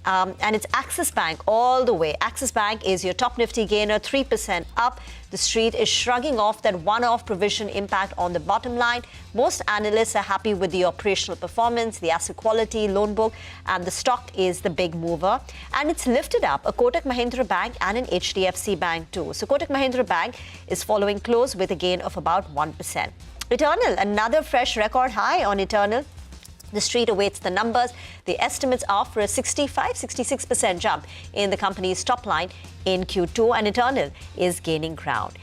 and it's Axis Bank all the way. Axis Bank is your top Nifty gainer, 3% up. The street is shrugging off that one-off provision impact on the bottom line. Most analysts are happy with the operational performance, the asset quality, loan book, and the stock is the big mover. And it's lifted up a Kotak Mahindra Bank and an HDFC Bank too. So Kotak Mahindra Bank is following close with a gain of about 1%. Eternal, another fresh record high on Eternal. The street awaits the numbers. The estimates are for a 65-66% jump in the company's top line in Q2, and Eternal is gaining ground.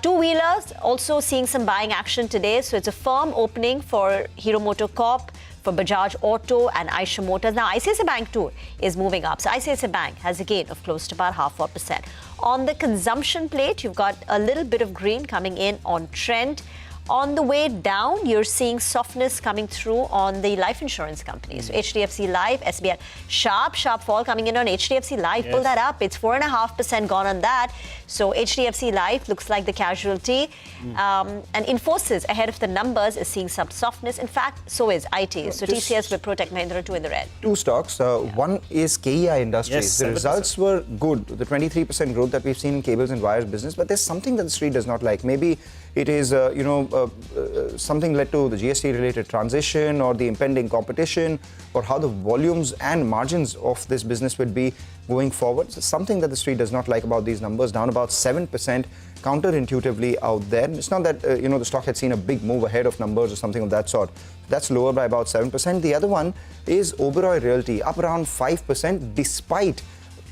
Two-wheelers also seeing some buying action today. So it's a firm opening for Hero MotoCorp, for Bajaj Auto and Eicher Motors. Now, ICICI Bank too is moving up. So ICICI Bank has a gain of close to about 0.5%. On the consumption plate, you've got a little bit of green coming in on Trent. On the way down, you're seeing softness coming through on the life insurance companies. So HDFC Life, SBI, sharp fall coming in on HDFC Life. Yes. Pull that up. It's 4.5% gone on that. So HDFC Life looks like the casualty. And Infosys, ahead of the numbers, is seeing some softness. In fact, so is IT. So TCS with Protect Mahindra 2 in the red. Two stocks. One is KEI Industries. Yes, the results were good. The 23% growth that we've seen in cables and wires business. But there's something that the street does not like. Maybe it is, something led to the GST-related transition or the impending competition or how the volumes and margins of this business would be going forward. So something that the street does not like about these numbers, down about 7% counterintuitively out there. It's not that, the stock had seen a big move ahead of numbers or something of that sort. That's lower by about 7%. The other one is Oberoi Realty, up around 5% despite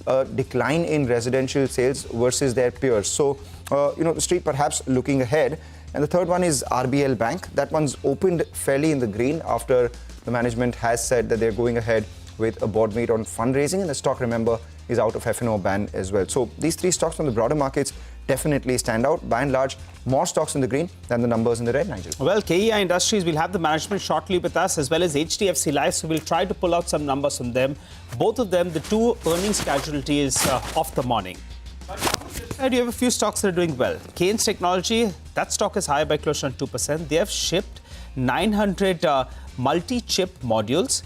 a decline in residential sales versus their peers. So, the street perhaps looking ahead. And the third one is RBL Bank. That one's opened fairly in the green after the management has said that they're going ahead with a board meet on fundraising. And the stock, remember, is out of F&O ban as well. So these three stocks on the broader markets definitely stand out. By and large, more stocks in the green than the numbers in the red, Nigel. Well, KEI Industries, will have the management shortly with us, as well as HDFC Life. So we'll try to pull out some numbers from them. Both of them, the two earnings casualties of the morning. You have a few stocks that are doing well. Keynes Technology, that stock is higher by close to 2%. They have shipped 900 multi-chip modules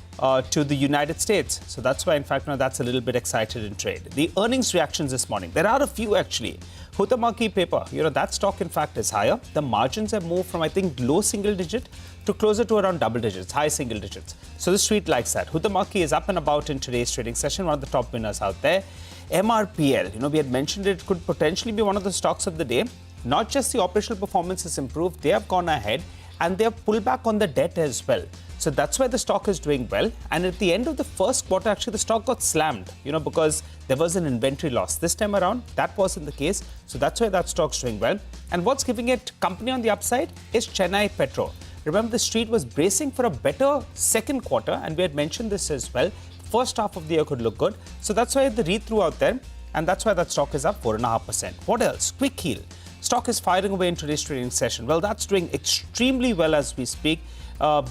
to the United States. So that's why, in fact, that's a little bit excited in trade. The earnings reactions this morning, there are a few actually. Huhtamaki Paper, that stock, in fact, is higher. The margins have moved from, I think, low single digit to closer to around double digits, high single digits. So the street likes that. Huhtamaki is up and about in today's trading session, one of the top winners out there. MRPL, we had mentioned it could potentially be one of the stocks of the day. Not just the operational performance has improved, they have gone ahead and they have pulled back on the debt as well. So that's why the stock is doing well. And at the end of the first quarter, actually, the stock got slammed, because there was an inventory loss. This time around, that wasn't the case. So that's why that stock's doing well. And what's giving it company on the upside is Chennai Petro. Remember, the street was bracing for a better second quarter, and we had mentioned this as well. First half of the year could look good. So that's why the read-through out there, and that's why that stock is up 4.5%. What else? Quick Heal. Stock is firing away in today's trading session. Well, that's doing extremely well as we speak.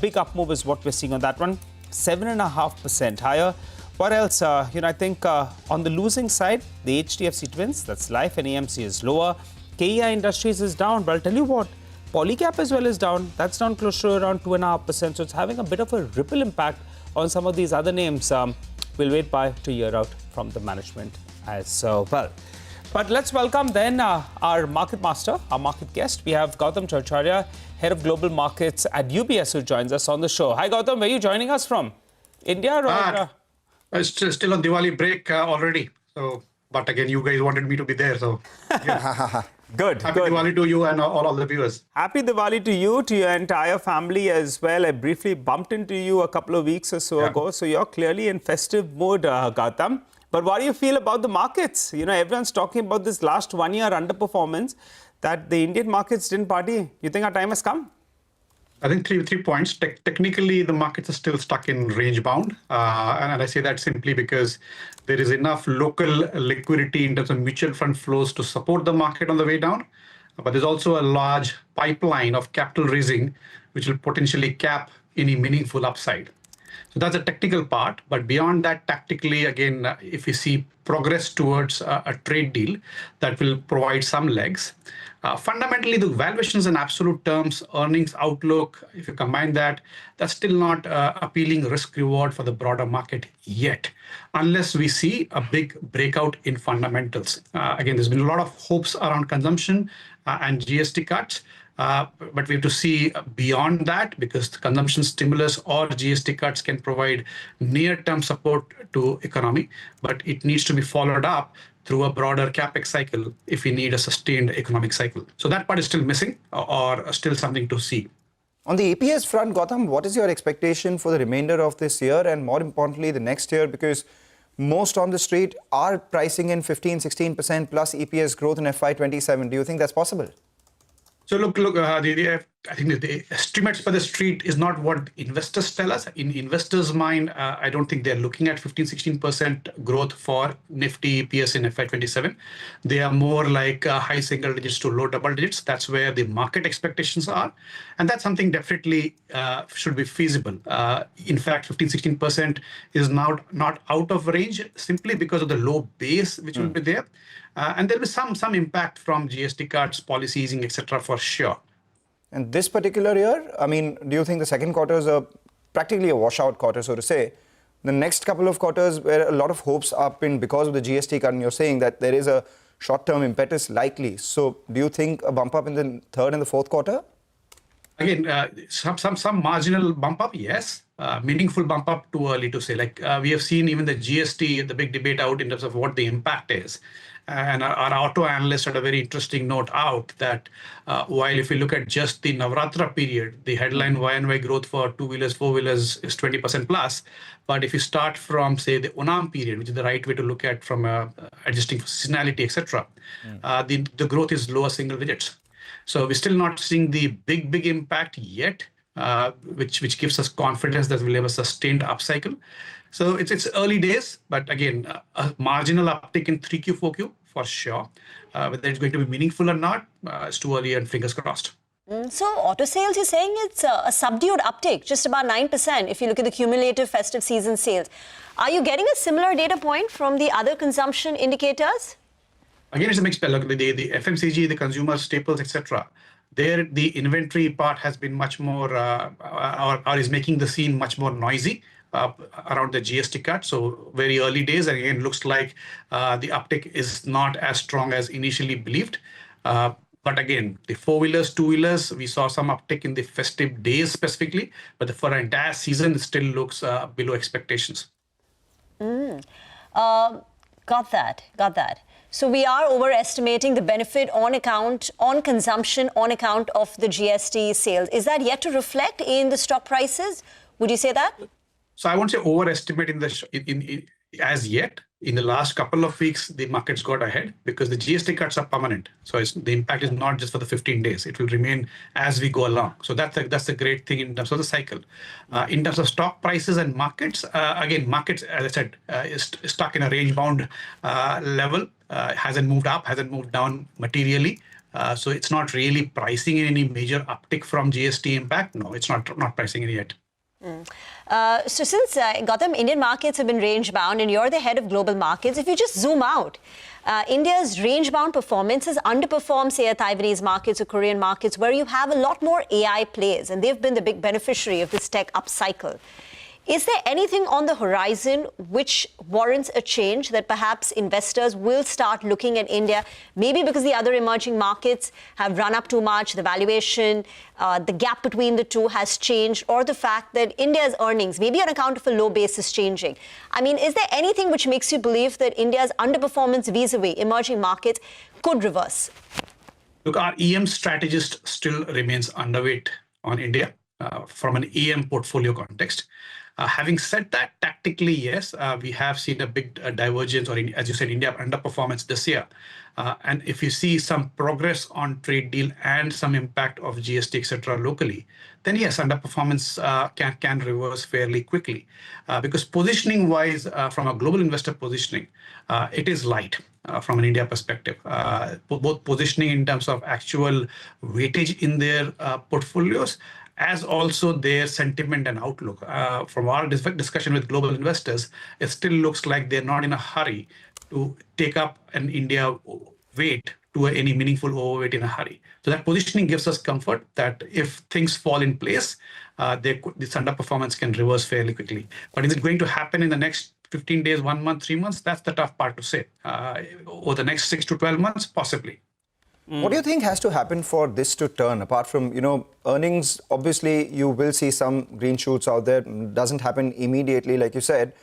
Big up move is what we're seeing on that one. 7.5% higher. What else? I think on the losing side, the HDFC Twins, that's Life, and AMC is lower. KEI Industries is down, but I'll tell you what, Polycap as well is down. That's down close to around 2.5%. So it's having a bit of a ripple impact on some of these other names. We'll wait to hear out from the management as well. But let's welcome then our market master, our market guest. We have Gautam Chowcharya, Head of Global Markets at UBS, who joins us on the show. Hi, Gautam. Where are you joining us from? India or? Still on Diwali break already. So, but again, you guys wanted me to be there. So, yeah. Good. Happy Diwali to you and all the viewers. Happy Diwali to you, to your entire family as well. I briefly bumped into you a couple of weeks or so ago. So you're clearly in festive mode, Gautam. But what do you feel about the markets? Everyone's talking about this last 1 year underperformance, that the Indian markets didn't party. You think our time has come? I think three points. Technically, the markets are still stuck in range bound. And I say that simply because there is enough local liquidity in terms of mutual fund flows to support the market on the way down. But there's also a large pipeline of capital raising, which will potentially cap any meaningful upside. So that's a technical part. But beyond that, tactically, again, if we see progress towards a trade deal, that will provide some legs. Fundamentally, the valuations in absolute terms, earnings outlook, if you combine that, that's still not appealing risk reward for the broader market yet, unless we see a big breakout in fundamentals. Again, there's been a lot of hopes around consumption and GST cuts. But we have to see beyond that, because the consumption stimulus or GST cuts can provide near-term support to economy, but it needs to be followed up through a broader capex cycle if we need a sustained economic cycle. So that part is still missing or still something to see. On the EPS front, Gautam, what is your expectation for the remainder of this year and more importantly the next year? Because most on the street are pricing in 15-16% plus EPS growth in FY27. Do you think that's possible? So look, I think the estimates for the street is not what investors tell us. In investors' mind, I don't think they're looking at 15-16% growth for Nifty EPS in FY27. They are more like high single digits to low double digits. That's where the market expectations are. And that's something definitely should be feasible. In fact, 15-16% is now not out of range simply because of the low base which will be there. And there will be some impact from GST cuts, policy easing, etc. for sure. And this particular year, I mean, do you think the second quarter is practically a washout quarter, so to say? The next couple of quarters where a lot of hopes are pinned because of the GST cut, and you're saying that there is a short-term impetus likely. So do you think a bump up in the third and the fourth quarter? Again, some marginal bump up, yes. Meaningful bump up, too early to say. Like we have seen even the GST, the big debate out in terms of what the impact is. And our auto analyst had a very interesting note out that while if you look at just the Navratra period, the headline Y&Y growth for two-wheelers, four-wheelers is 20% plus. But if you start from, say, the Onam period, which is the right way to look at from adjusting for seasonality, etc., the growth is lower single digits. So we're still not seeing the big impact yet, which gives us confidence that we'll have a sustained upcycle. So it's early days, but again, a marginal uptick in 3Q, 4Q for sure. Whether it's going to be meaningful or not, it's too early and fingers crossed. So auto sales, you're saying it's a subdued uptick, just about 9% if you look at the cumulative festive season sales. Are you getting a similar data point from the other consumption indicators? Again, it's a mixed bag. Look, the FMCG, the consumer staples, etc. There, the inventory part has been much more, or is making the scene much more noisy around the GST cut. So very early days, and again, looks like the uptick is not as strong as initially believed. But again, the four-wheelers, two-wheelers, we saw some uptick in the festive days specifically, but for an entire season, it still looks below expectations. Got that. So we are overestimating the benefit on consumption on account of the GST sales. Is that yet to reflect in the stock prices? Would you say that? So I won't say overestimate as yet. In the last couple of weeks, the markets got ahead because the GST cuts are permanent. So the impact is not just for the 15 days. It will remain as we go along. So that's a great thing in terms of the cycle. In terms of stock prices and markets, again, markets, as I said, is stuck in a range-bound level. Hasn't moved up, hasn't moved down materially. So it's not really pricing in any major uptick from GST impact. No, it's not pricing in yet. So since, Gautam, Indian markets have been range-bound and you're the head of global markets, if you just zoom out, India's range-bound performance has underperformed, say, Taiwanese markets or Korean markets where you have a lot more AI plays and they've been the big beneficiary of this tech upcycle. Is there anything on the horizon which warrants a change that perhaps investors will start looking at India, maybe because the other emerging markets have run up too much, the valuation, the gap between the two has changed, or the fact that India's earnings, maybe on account of a low base, is changing? I mean, is there anything which makes you believe that India's underperformance vis-a-vis emerging markets could reverse? Look, our EM strategist still remains underweight on India from an EM portfolio context. Having said that, tactically, yes, we have seen a big divergence, or as you said, India underperformance this year. And if you see some progress on trade deal and some impact of GST, etc., locally, then yes, underperformance can reverse fairly quickly. Because positioning-wise, from a global investor positioning, it is light from an India perspective. Both positioning in terms of actual weightage in their portfolios, as also their sentiment and outlook. From our discussion with global investors, it still looks like they're not in a hurry to take up an India weight to any meaningful overweight in a hurry. So that positioning gives us comfort that if things fall in place, this underperformance can reverse fairly quickly. But is it going to happen in the next 15 days, 1 month, 3 months? That's the tough part to say. Over the next 6 to 12 months, possibly. What do you think has to happen for this to turn? Apart from, earnings, obviously you will see some green shoots out there. Doesn't happen immediately, like you said.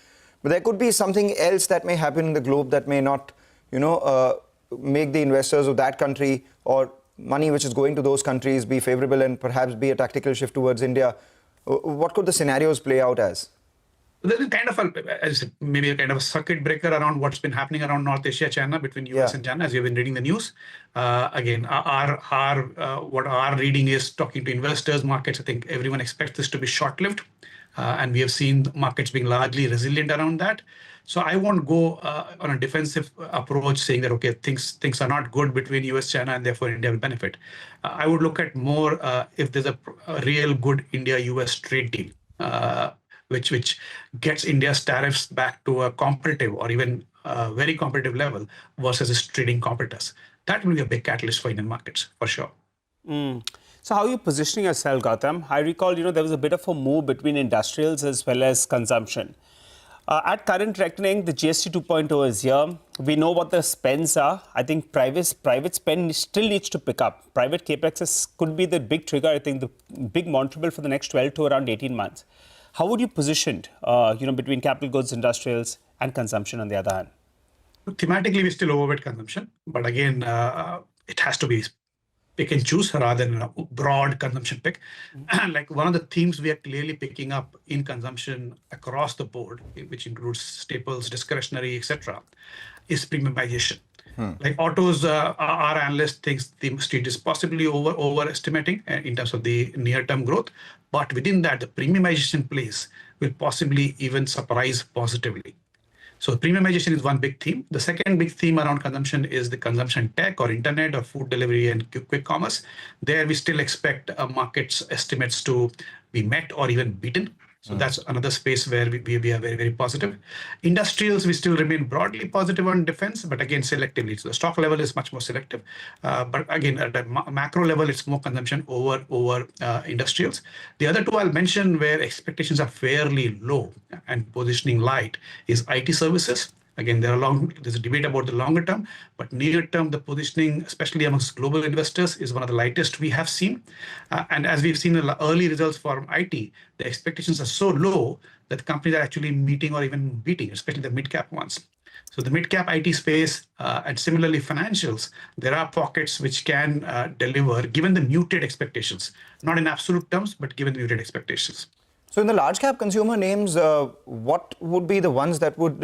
But there could be something else that may happen in the globe that may not, make the investors of that country or money which is going to those countries be favorable and perhaps be a tactical shift towards India. What could the scenarios play out as? There's kind of maybe a kind of a circuit breaker around what's been happening around North Asia, China, between US and China, as you've been reading the news. Again, what our reading is, talking to investors, markets, I think everyone expects this to be short-lived. And we have seen markets being largely resilient around that. So I won't go on a defensive approach saying that, okay, things are not good between US, China, and therefore India will benefit. I would look at more if there's a real good India-US trade deal, which gets India's tariffs back to a competitive or even very competitive level versus its trading competitors. That will be a big catalyst for Indian markets, for sure. So how are you positioning yourself, Gautam? I recall, there was a bit of a move between industrials as well as consumption. At current reckoning, the GST 2.0 is here. We know what the spends are. I think private spend still needs to pick up. Private capex could be the big trigger, I think, the big monitorable for the next 12 to around 18 months. How would you position, between capital goods, industrials, and consumption on the other hand? Thematically, we still overweight consumption, but again, it has to be pick and choose rather than a broad consumption pick. Like one of the themes we are clearly picking up in consumption across the board, which includes staples, discretionary, etc., is premiumization. Like autos, our analyst thinks the street is possibly overestimating in terms of the near-term growth. But within that, the premiumization plays will possibly even surprise positively. So premiumization is one big theme. The second big theme around consumption is the consumption tech or internet or food delivery and quick commerce. There we still expect market's estimates to be met or even beaten. So that's another space where we are very, very positive. Industrials, we still remain broadly positive on defense, but again, selectively. So the stock level is much more selective. But again, at the macro level, it's more consumption over industrials. The other two I'll mention where expectations are fairly low and positioning light is IT services. Again, there's a debate about the longer term, but near term, the positioning, especially amongst global investors, is one of the lightest we have seen. And as we've seen in the early results for IT, the expectations are so low that companies are actually meeting or even beating, especially the mid-cap ones. So the mid-cap IT space and similarly financials, there are pockets which can deliver given the muted expectations, not in absolute terms, but given the muted expectations. So in the large cap consumer names, what would be the ones that would,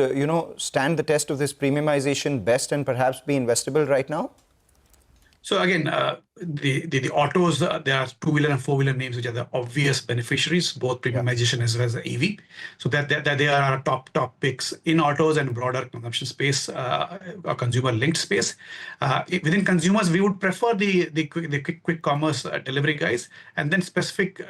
stand the test of this premiumization best and perhaps be investable right now? So again, the autos, there are two-wheeler and four-wheeler names which are the obvious beneficiaries, both premiumization as well as the EV. So that they are our top picks in autos and broader consumption space, or consumer-linked space. Within consumers, we would prefer the quick commerce delivery guys, and then specific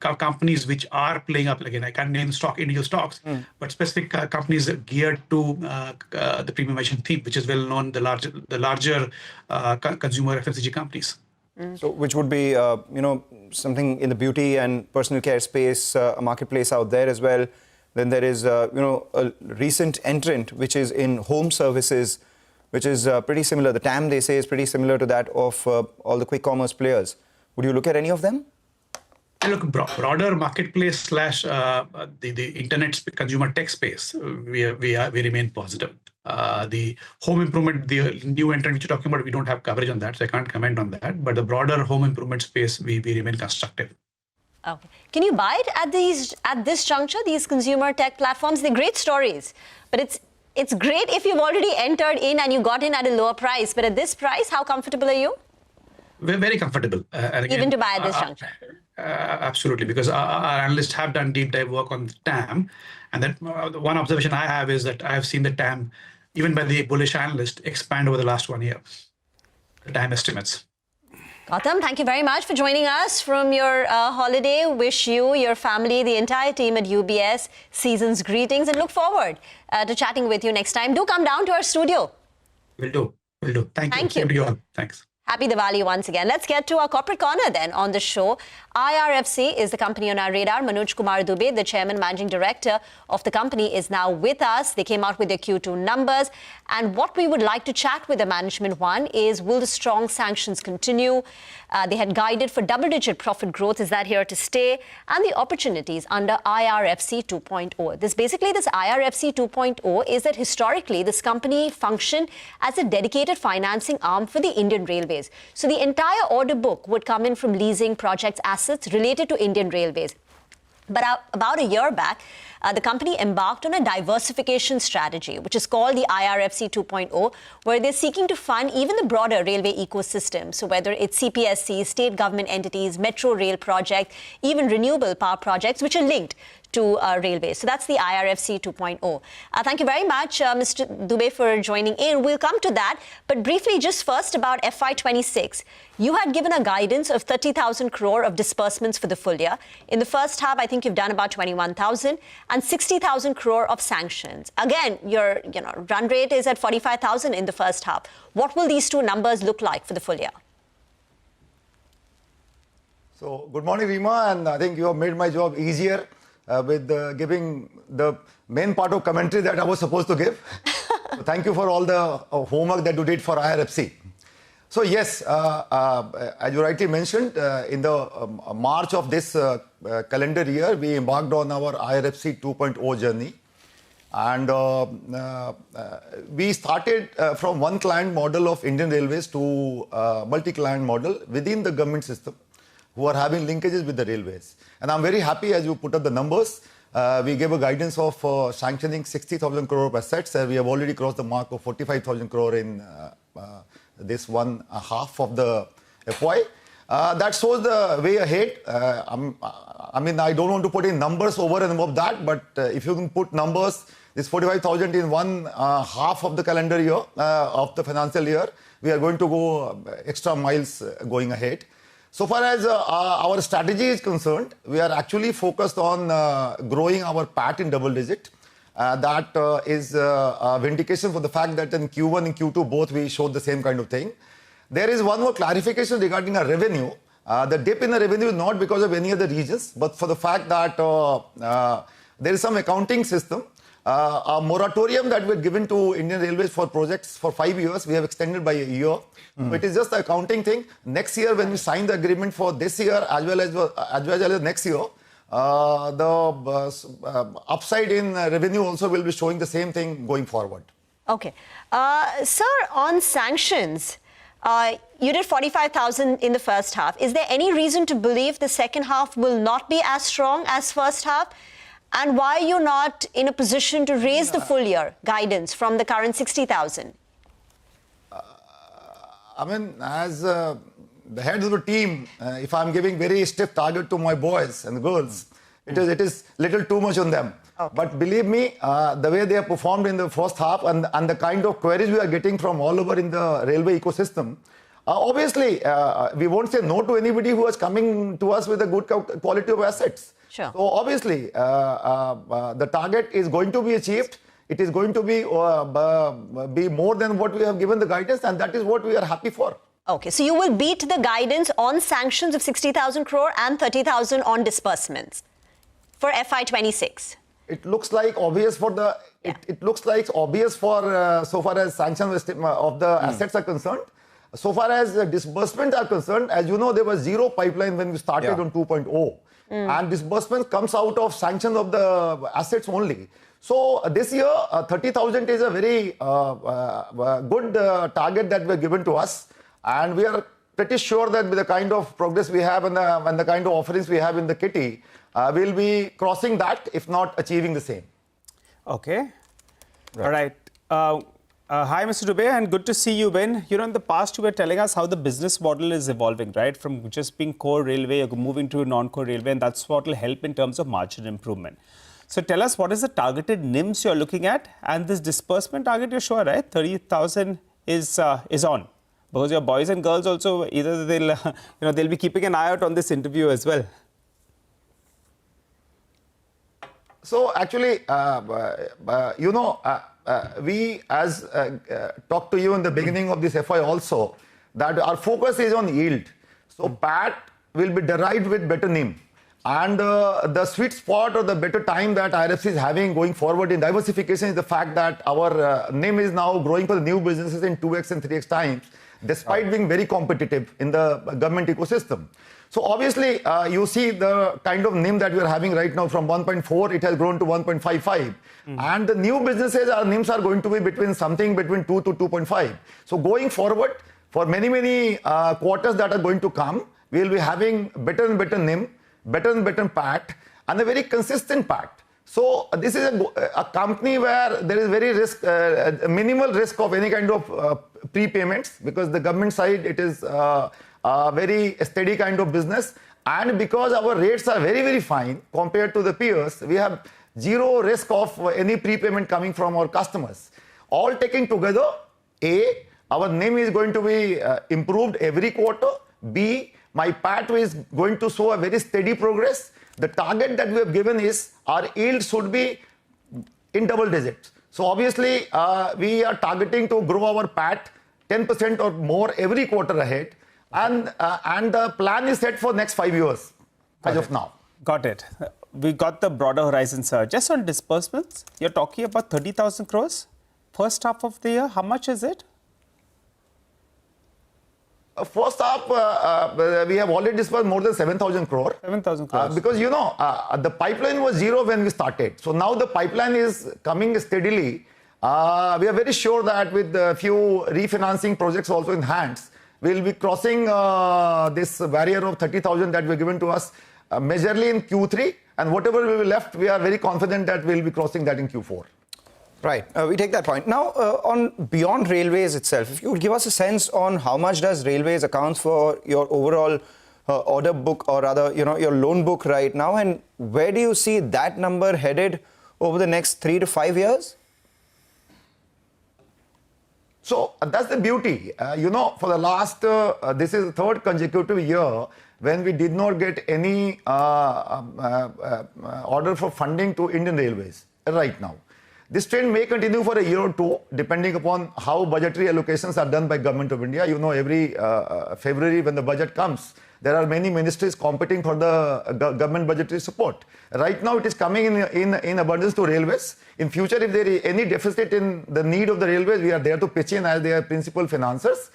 companies which are playing up. Again, I can't name individual stocks, but specific companies geared to the premiumization theme, which is well known, the larger consumer FMCG companies. So which would be, something in the beauty and personal care space, a marketplace out there as well. Then there is, a recent entrant, which is in home services, which is pretty similar. The TAM, they say, is pretty similar to that of all the quick commerce players. Would you look at any of them? Look, broader marketplace / the internet consumer tech space, we remain positive. The home improvement, the new entrant which you're talking about, we don't have coverage on that, so I can't comment on that. But the broader home improvement space, we remain constructive. Okay. Can you buy it at this juncture, these consumer tech platforms? They're great stories, but it's great if you've already entered in and you got in at a lower price. But at this price, how comfortable are you? We're very comfortable. And again, even to buy at this juncture? Absolutely, because our analysts have done deep dive work on the TAM. And that one observation I have is that I have seen the TAM, even by the bullish analyst, expand over the last 1 year. The TAM estimates. Gautam, thank you very much for joining us from your holiday. Wish you, your family, the entire team at UBS season's greetings and look forward to chatting with you next time. Do come down to our studio. Will do. Will do. Thank you. Thank you. Same to you all. Thanks. Happy Diwali once again. Let's get to our corporate corner then on the show. IRFC is the company on our radar. Manoj Kumar Dubey, the chairman, managing director of the company, is now with us. They came out with their Q2 numbers. And what we would like to chat with the management one is, will the strong sanctions continue? They had guided for double-digit profit growth. Is that here to stay? And the opportunities under IRFC 2.0. This IRFC 2.0 is that historically this company functioned as a dedicated financing arm for the Indian Railways. So the entire order book would come in from leasing projects assets related to Indian Railways. But about a year back, the company embarked on a diversification strategy, which is called the IRFC 2.0, where they're seeking to fund even the broader railway ecosystem. So whether it's CPSC, state government entities, metro rail projects, even renewable power projects, which are linked to railways. So that's the IRFC 2.0. Thank you very much, Mr. Dubey, for joining in. We'll come to that. But briefly, just first about FY26. You had given a guidance of 30,000 crore of disbursements for the full year. In the first half, I think you've done about 21,000 and 60,000 crore of sanctions. Again, your run rate is at 45,000 in the first half. What will these two numbers look like for the full year? So, good morning, Rima, and I think you have made my job easier with giving the main part of commentary that I was supposed to give. So thank you for all the homework that you did for IRFC. So yes, as you rightly mentioned, in the March of this calendar year, we embarked on our IRFC 2.0 journey. And we started from one client model of Indian Railways to multi-client model within the government system, who are having linkages with the railways. And I'm very happy as you put up the numbers. We gave a guidance of sanctioning 60,000 crore of assets. We have already crossed the mark of 45,000 crore in this one half of the FY. That shows the way ahead. I mean, I don't want to put in numbers over and above that, but if you can put numbers, this 45,000 in one half of the calendar year, of the financial year, we are going to go extra miles going ahead. So far as our strategy is concerned, we are actually focused on growing our PAT in double digit. That is a vindication for the fact that in Q1 and Q2 both we showed the same kind of thing. There is one more clarification regarding our revenue. The dip in the revenue is not because of any other regions, but for the fact that there is some accounting system. A moratorium that we had given to Indian Railways for projects for 5 years, we have extended by a year. So it is just an accounting thing. Next year, when we sign the agreement for this year as well as next year, the upside in revenue also will be showing the same thing going forward. Okay. Sir, on sanctions, you did 45,000 in the first half. Is there any reason to believe the second half will not be as strong as first half? And why are you not in a position to raise the full year guidance from the current 60,000? I mean, as the head of the team, if I'm giving very stiff target to my boys and girls, it is little too much on them. Okay. But believe me, the way they have performed in the first half and the kind of queries we are getting from all over in the railway ecosystem, obviously, we won't say no to anybody who is coming to us with a good quality of assets. Sure. So obviously, the target is going to be achieved. It is going to be more than what we have given the guidance, and that is what we are happy for. Okay, so you will beat the guidance on sanctions of 60,000 crore and 30,000 on disbursements for FY26. It looks like obvious for the. Yeah. It looks like obvious for so far as sanctions of the assets are concerned. So far as disbursements are concerned, as you know, there was zero pipeline when we started on 2.0. And disbursement comes out of sanction of the assets only. So this year, 30,000 is a very good target that were given to us. And we are pretty sure that with the kind of progress we have and the kind of offerings we have in the kitty, we'll be crossing that, if not achieving the same. Okay. Right. All right. Hi, Mr. Dubey, and good to see you, Ben. You know, in the past, you were telling us how the business model is evolving, right? From just being core railway, you're moving to non-core railway, and that's what will help in terms of margin improvement. So tell us, what is the targeted NIMs you're looking at? And this disbursement target, you're sure, right? 30,000 is on. Because your boys and girls also, either they'll, they'll be keeping an eye out on this interview as well. So actually, we, as talked to you in the beginning of this FY also, that our focus is on yield. So PAT will be derived with better NIM. And the sweet spot or the better time that IRFC is having going forward in diversification is the fact that our NIM is now growing for the new businesses in 2x and 3x times, despite being very competitive in the government ecosystem. So obviously, you see the kind of NIM that we are having right now from 1.4, it has grown to 1.55. And the new businesses, our NIMs are going to be between 2 to 2.5. So going forward, for many, many quarters that are going to come, we will be having better and better NIM, better and better PAT, and a very consistent PAT. So this is a company where there is very minimal risk of any kind of prepayments, because the government side, it is a very steady kind of business. And because our rates are very, very fine compared to the peers, we have zero risk of any prepayment coming from our customers. All taken together, A, our NIM is going to be improved every quarter. B, my PAT is going to show a very steady progress. The target that we have given is our yield should be in double digits. So obviously, we are targeting to grow our PAT 10% or more every quarter ahead. And the plan is set for next 5 years as of now. Got it. We got the broader horizon, sir. Just on disbursements, you're talking about 30,000 crores. First half of the year, how much is it? First half, we have already disbursed more than 7,000 crore. 7,000 crores. Because, you know, the pipeline was zero when we started. So now the pipeline is coming steadily. We are very sure that with a few refinancing projects also in hands, we will be crossing this barrier of 30,000 that were given to us majorly in Q3. And whatever will be left, we are very confident that we will be crossing that in Q4. Right, we take that point. Now, on beyond railways itself, if you would give us a sense on how much does railways account for your overall order book, or rather, you know, your loan book right now, and where do you see that number headed over the next 3 to 5 years? So that's the beauty. You know, for the last, this is the third consecutive year when we did not get any order for funding to Indian Railways right now. This trend may continue for a year or two, depending upon how budgetary allocations are done by Government of India. You know, every February when the budget comes, there are many ministries competing for the government budgetary support. Right now, it is coming in abundance to railways. In future, if there is any deficit in the need of the railways, we are there to pitch in as their principal financiers.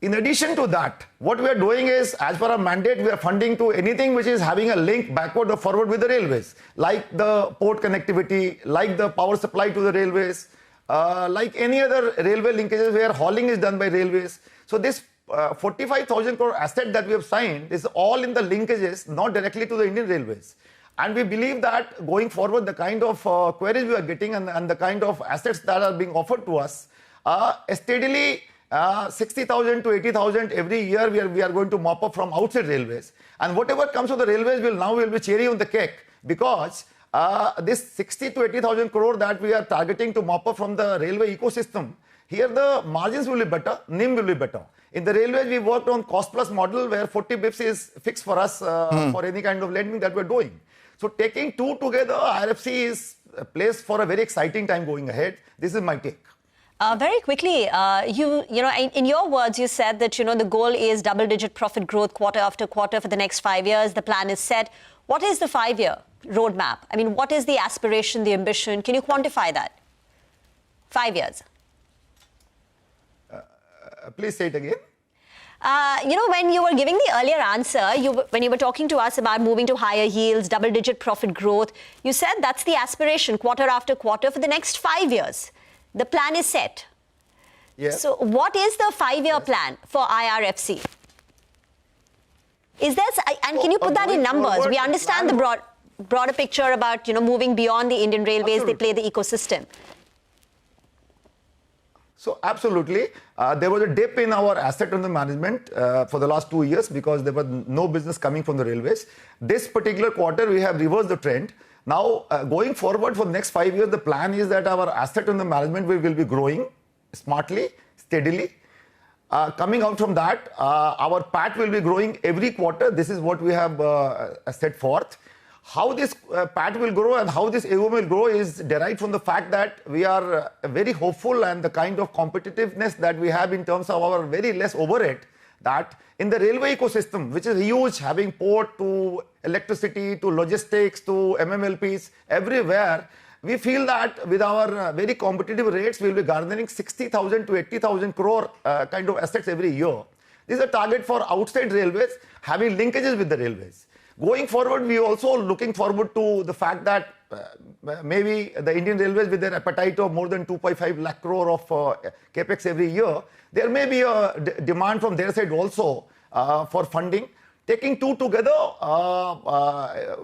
In addition to that, what we are doing is, as per our mandate, we are funding to anything which is having a link backward or forward with the railways, like the port connectivity, like the power supply to the railways, like any other railway linkages where hauling is done by railways. So this 45,000 crore asset that we have signed is all in the linkages, not directly to the Indian Railways. And we believe that going forward, the kind of queries we are getting and the kind of assets that are being offered to us, steadily 60,000 to 80,000 every year we are going to mop up from outside railways. And whatever comes to the railways will be cherry on the cake, because this 60 to 80,000 crore that we are targeting to mop up from the railway ecosystem, here the margins will be better, NIM will be better. In the railways, we worked on cost plus model where 40 bips is fixed for us for any kind of lending that we're doing. So taking two together, IRFC is placed for a very exciting time going ahead. This is my take. Very quickly, you know, in your words, you said that, you know, the goal is double-digit profit growth quarter after quarter for the next 5 years. The plan is set. What is the 5-year roadmap? I mean, what is the aspiration, the ambition? Can you quantify that? 5 years. Please say it again. You know, when you were giving the earlier answer, when you were talking to us about moving to higher yields, double-digit profit growth, you said that's the aspiration quarter after quarter for the next 5 years. The plan is set. Yes. So what is the 5-year plan for IRFC? Is there, and can you put that in numbers? We understand the broader picture about, you know, moving beyond the Indian Railways. Absolutely. They play the ecosystem. So absolutely, there was a dip in our asset under management for the last 2 years because there was no business coming from the railways. This particular quarter, we have reversed the trend. Now, going forward for the next 5 years, the plan is that our asset under management will be growing smartly, steadily. Coming out from that, our PAT will be growing every quarter. This is what we have set forth. How this PAT will grow and how this AUM will grow is derived from the fact that we are very hopeful, and the kind of competitiveness that we have in terms of our very less overhead, that in the railway ecosystem, which is huge, having port to electricity to logistics to MMLPs everywhere, we feel that with our very competitive rates, we will be garnering 60,000 to 80,000 crore kind of assets every year. This is a target for outside railways, having linkages with the railways. Going forward, we are also looking forward to the fact that maybe the Indian Railways, with their appetite of more than 2.5 lakh crore of capex every year, there may be a demand from their side also for funding. Taking two together,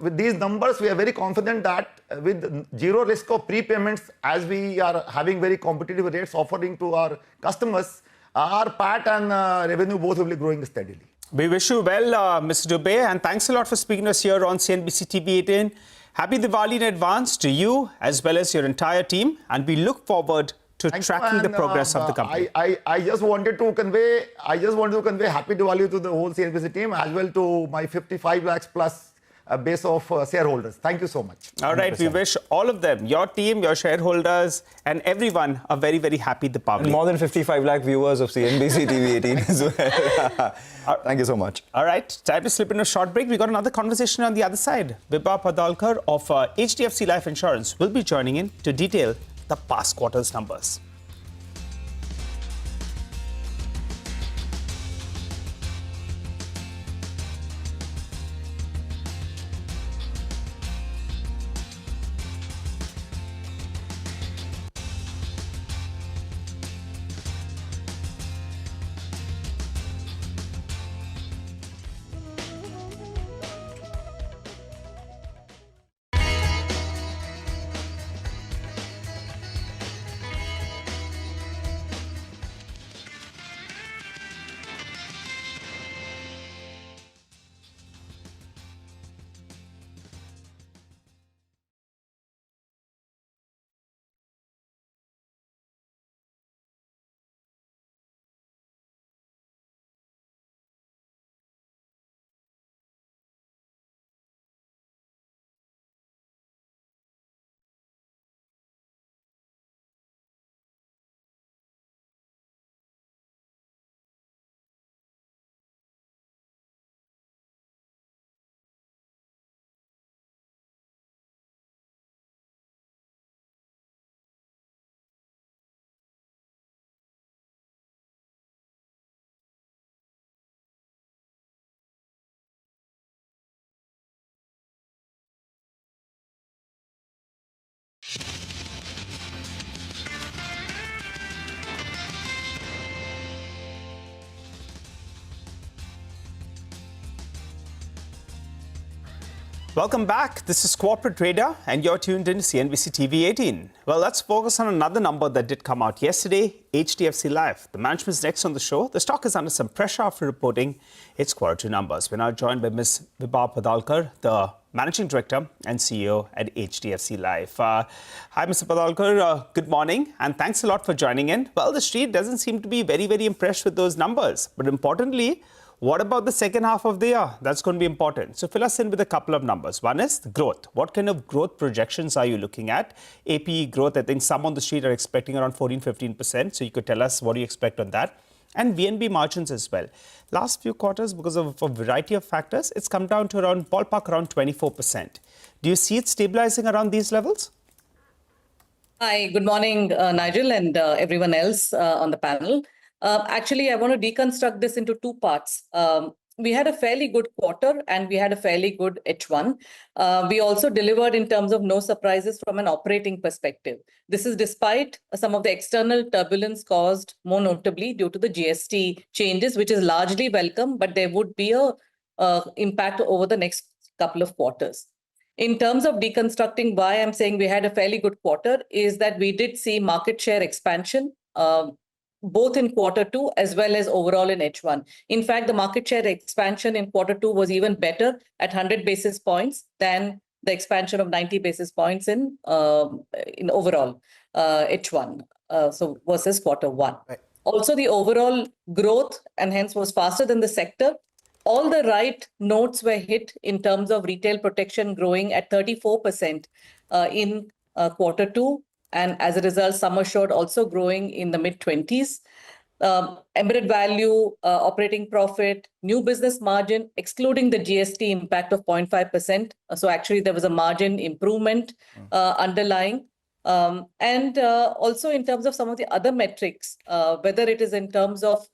with these numbers, we are very confident that with zero risk of prepayments, as we are having very competitive rates offering to our customers, our PAT and revenue both will be growing steadily. We wish you well, Mr. Dubey, and thanks a lot for speaking to us here on CNBC-TV18. Happy Diwali in advance to you as well as your entire team, and we look forward to tracking the progress of the company. I just wanted to convey happy Diwali to the whole CNBC team, as well to my 55 lakhs plus base of shareholders. Thank you so much. All right, 100%. We wish all of them, your team, your shareholders, and everyone a very, very happy Diwali. And more than 55 lakh viewers of CNBC-TV18 as well. Thank you so much. All right, time to slip in a short break. We got another conversation on the other side. Vibha Padalkar of HDFC Life Insurance will be joining in to detail the past quarter's numbers. Welcome back. This is Corporate Trader, and you're tuned in to CNBC-TV18. Well, let's focus on another number that did come out yesterday, HDFC Life. The management's next on the show. The stock is under some pressure after reporting its Q2 numbers. We're now joined by Ms. Vibha Padalkar, the Managing Director and CEO at HDFC Life. Hi, Mr. Padalkar. Good morning, and thanks a lot for joining in. Well, the street doesn't seem to be very, very impressed with those numbers. But importantly, what about the second half of the year? That's going to be important. So fill us in with a couple of numbers. One is the growth. What kind of growth projections are you looking at? APE growth, I think some on the street are expecting around 14-15%. So you could tell us what do you expect on that. And VNB margins as well. Last few quarters, because of a variety of factors, it's come down to around ballpark around 24%. Do you see it stabilizing around these levels? Hi, good morning, Nigel, and everyone else on the panel. Actually, I want to deconstruct this into two parts. We had a fairly good quarter and we had a fairly good H1. We also delivered in terms of no surprises from an operating perspective. This is despite some of the external turbulence caused more notably due to the GST changes, which is largely welcome, but there would be a impact over the next couple of quarters. In terms of deconstructing why I'm saying we had a fairly good quarter is that we did see market share expansion, both in Q2 as well as overall in H1. In fact, the market share expansion in Q2 was even better at 100 basis points than the expansion of 90 basis points in overall H1, so versus Q1. Right. Also, the overall growth and hence was faster than the sector all the right notes were hit in terms of retail protection growing at 34% in quarter two. And as a result, sum assured also growing in the mid-20s. Embedded value, operating profit, new business margin, excluding the GST impact of 0.5%. So actually, there was a margin improvement underlying. And also in terms of some of the other metrics, whether it is in terms of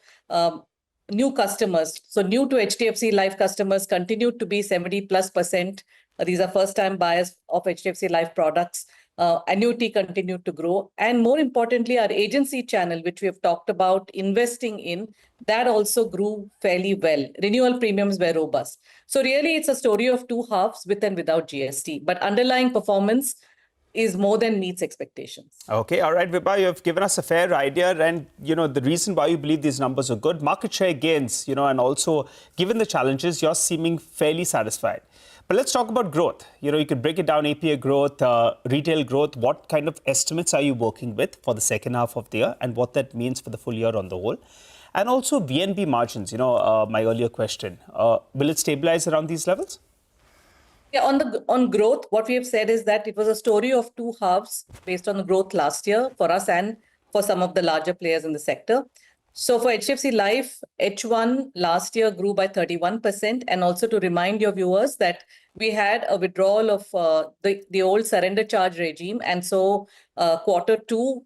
new customers. So new to HDFC Life customers continued to be 70+%. These are first-time buyers of HDFC Life products. Annuity continued to grow. And more importantly, our agency channel, which we have talked about investing in, that also grew fairly well. Renewal premiums were robust. So really, it's a story of two halves, with and without GST. But underlying performance is more than meets expectations. Okay, all right, Vibha, you have given us a fair idea, and the reason why you believe these numbers are good, market share gains, and also given the challenges, you're seeming fairly satisfied. But let's talk about growth. You could break it down: APA growth, retail growth. What kind of estimates are you working with for the second half of the year, and what that means for the full year on the whole? And also VNB margins. My earlier question: will it stabilize around these levels? Yeah, on growth, what we have said is that it was a story of two halves based on the growth last year for us and for some of the larger players in the sector. So for HDFC Life, H1 last year grew by 31%. And also to remind your viewers that we had a withdrawal of the old surrender charge regime. And so quarter two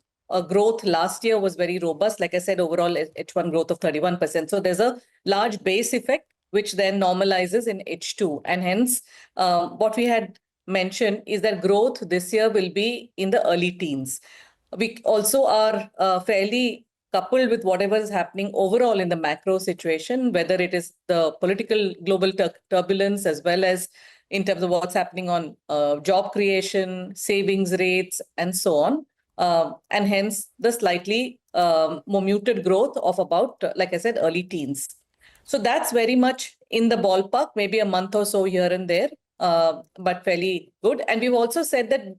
growth last year was very robust. Like I said, overall H1 growth of 31%. So there's a large base effect, which then normalizes in H2. And hence, what we had mentioned is that growth this year will be in the early teens. We also are fairly coupled with whatever is happening overall in the macro situation, whether it is the political global turbulence, as well as in terms of what's happening on job creation, savings rates, and so on. And hence, the slightly more muted growth of about, like I said, early teens. So that's very much in the ballpark, maybe a month or so here and there, but fairly good. And we've also said that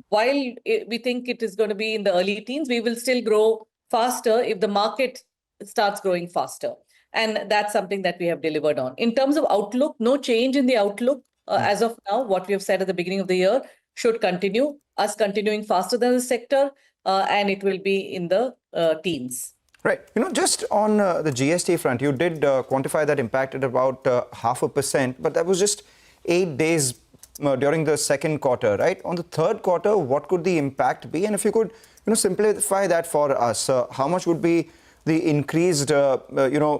while we think it is going to be in the early teens, we will still grow faster if the market starts growing faster. And that's something that we have delivered on. In terms of outlook, no change in the outlook as of now. What we have said at the beginning of the year should continue, us continuing faster than the sector, and it will be in the teens. Right. Just on the GST front, you did quantify that impact at about 0.5%, but that was just 8 days during the second quarter, right? On the third quarter, what could the impact be? And if you could, simplify that for us, how much would be the increased,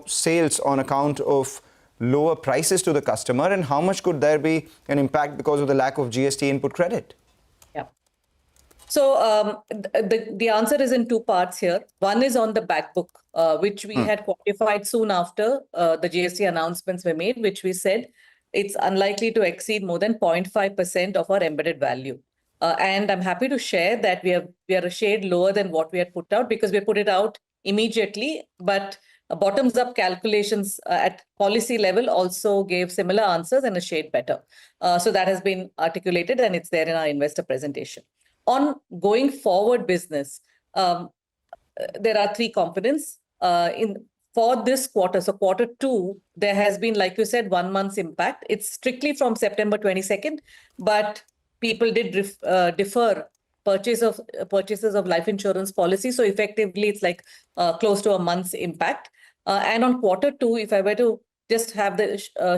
sales on account of lower prices to the customer, and how much could there be an impact because of the lack of GST input credit? So the answer is in two parts here. One is on the back book, which we had quantified soon after the GST announcements were made, which we said it's unlikely to exceed more than 0.5% of our embedded value. And I'm happy to share that we are a shade lower than what we had put out, because we put it out immediately, but bottoms-up calculations at policy level also gave similar answers and a shade better. So that has been articulated, and it's there in our investor presentation. On going forward business, there are three components for this quarter. So quarter two, there has been, like you said, 1 month's impact. It's strictly from September 22nd, but people did defer purchases of life insurance policy. So effectively, it's like close to a month's impact. And on quarter two, if I were to just have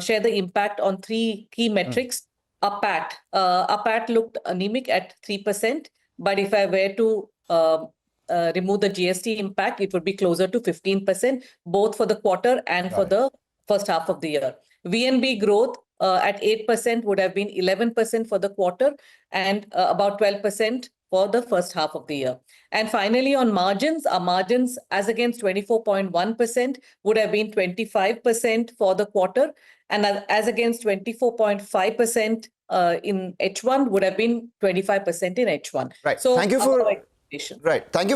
share the impact on three key metrics. Our PAT looked anemic at 3%, but if I were to remove the GST impact, it would be closer to 15%, both for the quarter and for the first half of the year. VNB growth at 8% would have been 11% for the quarter and about 12% for the first half of the year. And finally, on margins, our margins as against 24.1% would have been 25% for the quarter, and as against 24.5% in H1 would have been 25% in H1. Right. So Thank you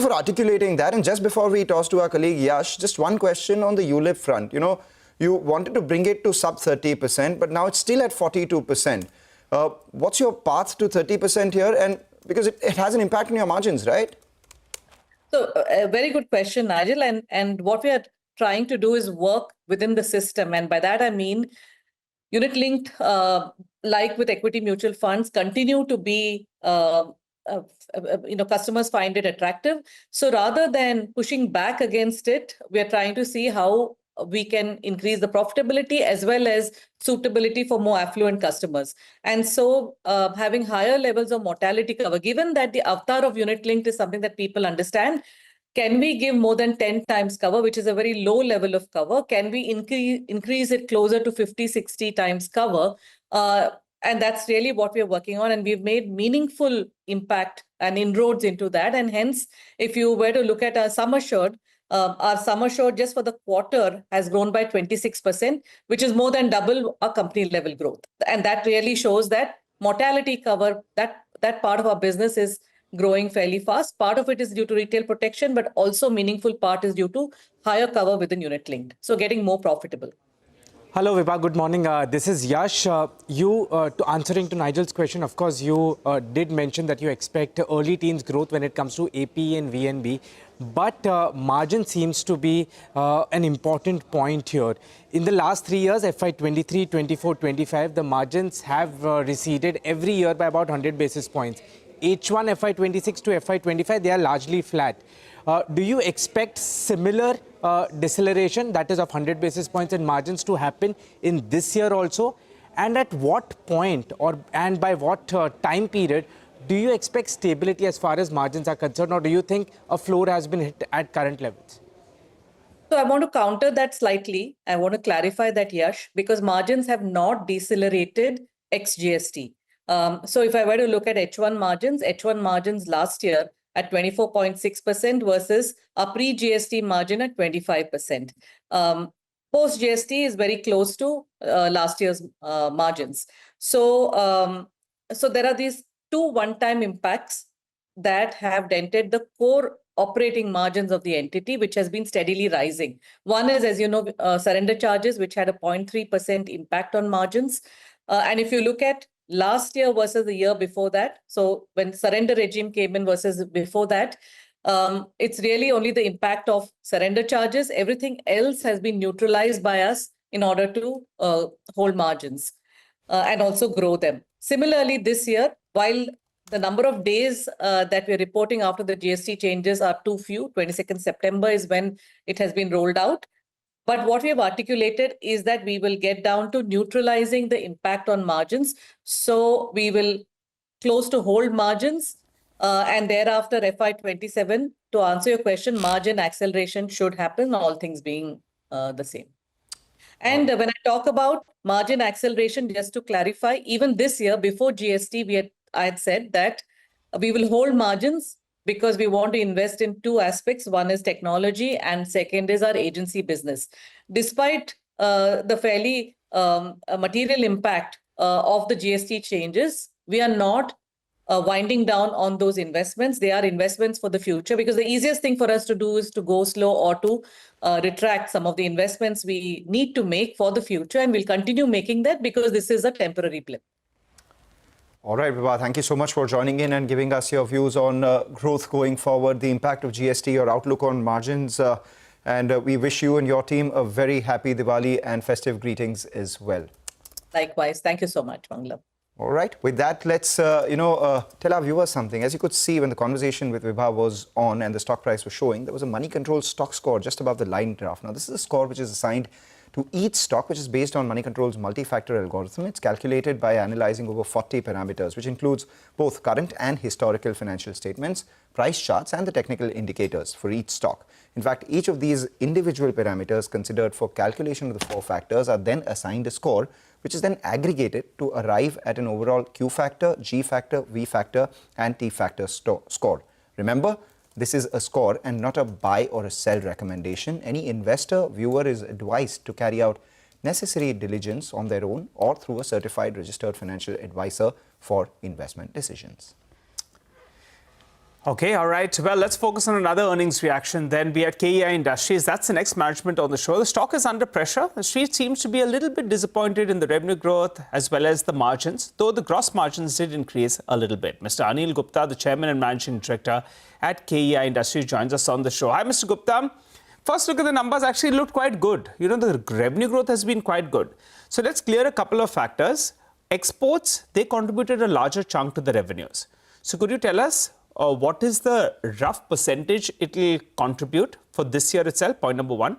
for articulating that. And just before we toss to our colleague Yash, just one question on the ULIP front. You wanted to bring it to sub 30%, but now it's still at 42%. What's your path to 30% here? And because it has an impact on your margins, right? So a very good question, Nigel. And what we had trying to do is work within the system. And by that, I mean unit-linked, like with equity mutual funds, continue to be, customers find it attractive. So rather than pushing back against it, we are trying to see how we can increase the profitability as well as suitability for more affluent customers. And so having higher levels of mortality cover, given that the avatar of unit-linked is something that people understand, can we give more than 10 times cover, which is a very low level of cover? Can we increase it closer to 50, 60 times cover? And that's really what we're working on. And we've made meaningful impact and inroads into that. And hence, if you were to look at our sum assured just for the quarter has grown by 26%, which is more than double our company level growth. And that really shows that mortality cover, that part of our business is growing fairly fast. Part of it is due to retail protection, but also meaningful part is due to higher cover within unit linked. So getting more profitable. Hello, Vibha. Good morning. This is Yash. To answering to Nigel's question, of course, you did mention that you expect early teens growth when it comes to AP and VNB. But margin seems to be an important point here. In the last 3 years, FY23, 24, 25, the margins have receded every year by about 100 basis points. H1 FY26 to FY25, they are largely flat. Do you expect similar deceleration, that is of 100 basis points in margins, to happen in this year also? And at what point and by what time period do you expect stability as far as margins are concerned, or do you think a floor has been hit at current levels? So I want to counter that slightly. I want to clarify that, Yash, because margins have not decelerated ex-GST. So if I were to look at H1 margins last year at 24.6% versus a pre-GST margin at 25%. Post-GST is very close to last year's margins. So there are these two one-time impacts that have dented the core operating margins of the entity, which has been steadily rising. One is, as you know, surrender charges, which had a 0.3% impact on margins. And if you look at last year versus the year before that, so when surrender regime came in versus before that, it's really only the impact of surrender charges. Everything else has been neutralized by us in order to hold margins and also grow them. Similarly, this year, while the number of days that we're reporting after the GST changes are too few, 22nd September is when it has been rolled out. But what we have articulated is that we will get down to neutralizing the impact on margins. So we will close to hold margins and thereafter FY27, to answer your question, margin acceleration should happen, all things being the same. And when I talk about margin acceleration, just to clarify, even this year before GST, I had said that we will hold margins because we want to invest in two aspects. One is technology and second is our agency business. Despite the fairly material impact of the GST changes, we are not winding down on those investments. They are investments for the future, because the easiest thing for us to do is to go slow or to retract some of the investments we need to make for the future. And we'll continue making that because this is a temporary blip. All right, Vibha, thank you so much for joining in and giving us your views on growth going forward, the impact of GST, your outlook on margins. And we wish you and your team a very happy Diwali and festive greetings as well. Likewise. Thank you so much, Mangala. All right. With that, let's, tell our viewers something. As you could see when the conversation with Vibha was on and the stock price was showing, there was a money control stock score just above the line graph. Now, this is a score which is assigned to each stock, which is based on Money Control's multi-factor algorithm. It's calculated by analyzing over 40 parameters, which includes both current and historical financial statements, price charts, and the technical indicators for each stock. In fact, each of these individual parameters considered for calculation of the four factors are then assigned a score, which is then aggregated to arrive at an overall Q factor, G factor, V factor, and T factor score. Remember, this is a score and not a buy or a sell recommendation. Any investor, viewer is advised to carry out necessary diligence on their own or through a certified registered financial advisor for investment decisions. Okay, all right. Well, let's focus on another earnings reaction then. Be at KEI Industries. That's the next management on the show. The stock is under pressure. The street seems to be a little bit disappointed in the revenue growth as well as the margins, though the gross margins did increase a little bit. Mr. Anil Gupta, the chairman and managing director at KEI Industries, joins us on the show. Hi, Mr. Gupta. first look at the numbers actually looked quite good. You know, the revenue growth has been quite good. So let's clear a couple of factors. Exports, they contributed a larger chunk to the revenues. So could you tell us what is the rough percentage it will contribute for this year itself, point number one?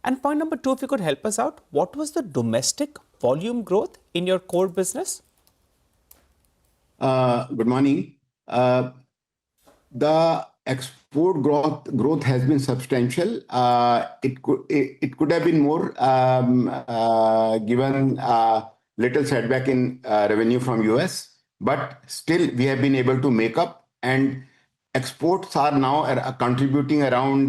And point number two, if you could help us out, what was the domestic volume growth in your core business? Good morning. The export growth has been substantial. It could have been more given little setback in revenue from US, but still we have been able to make up, and exports are now contributing around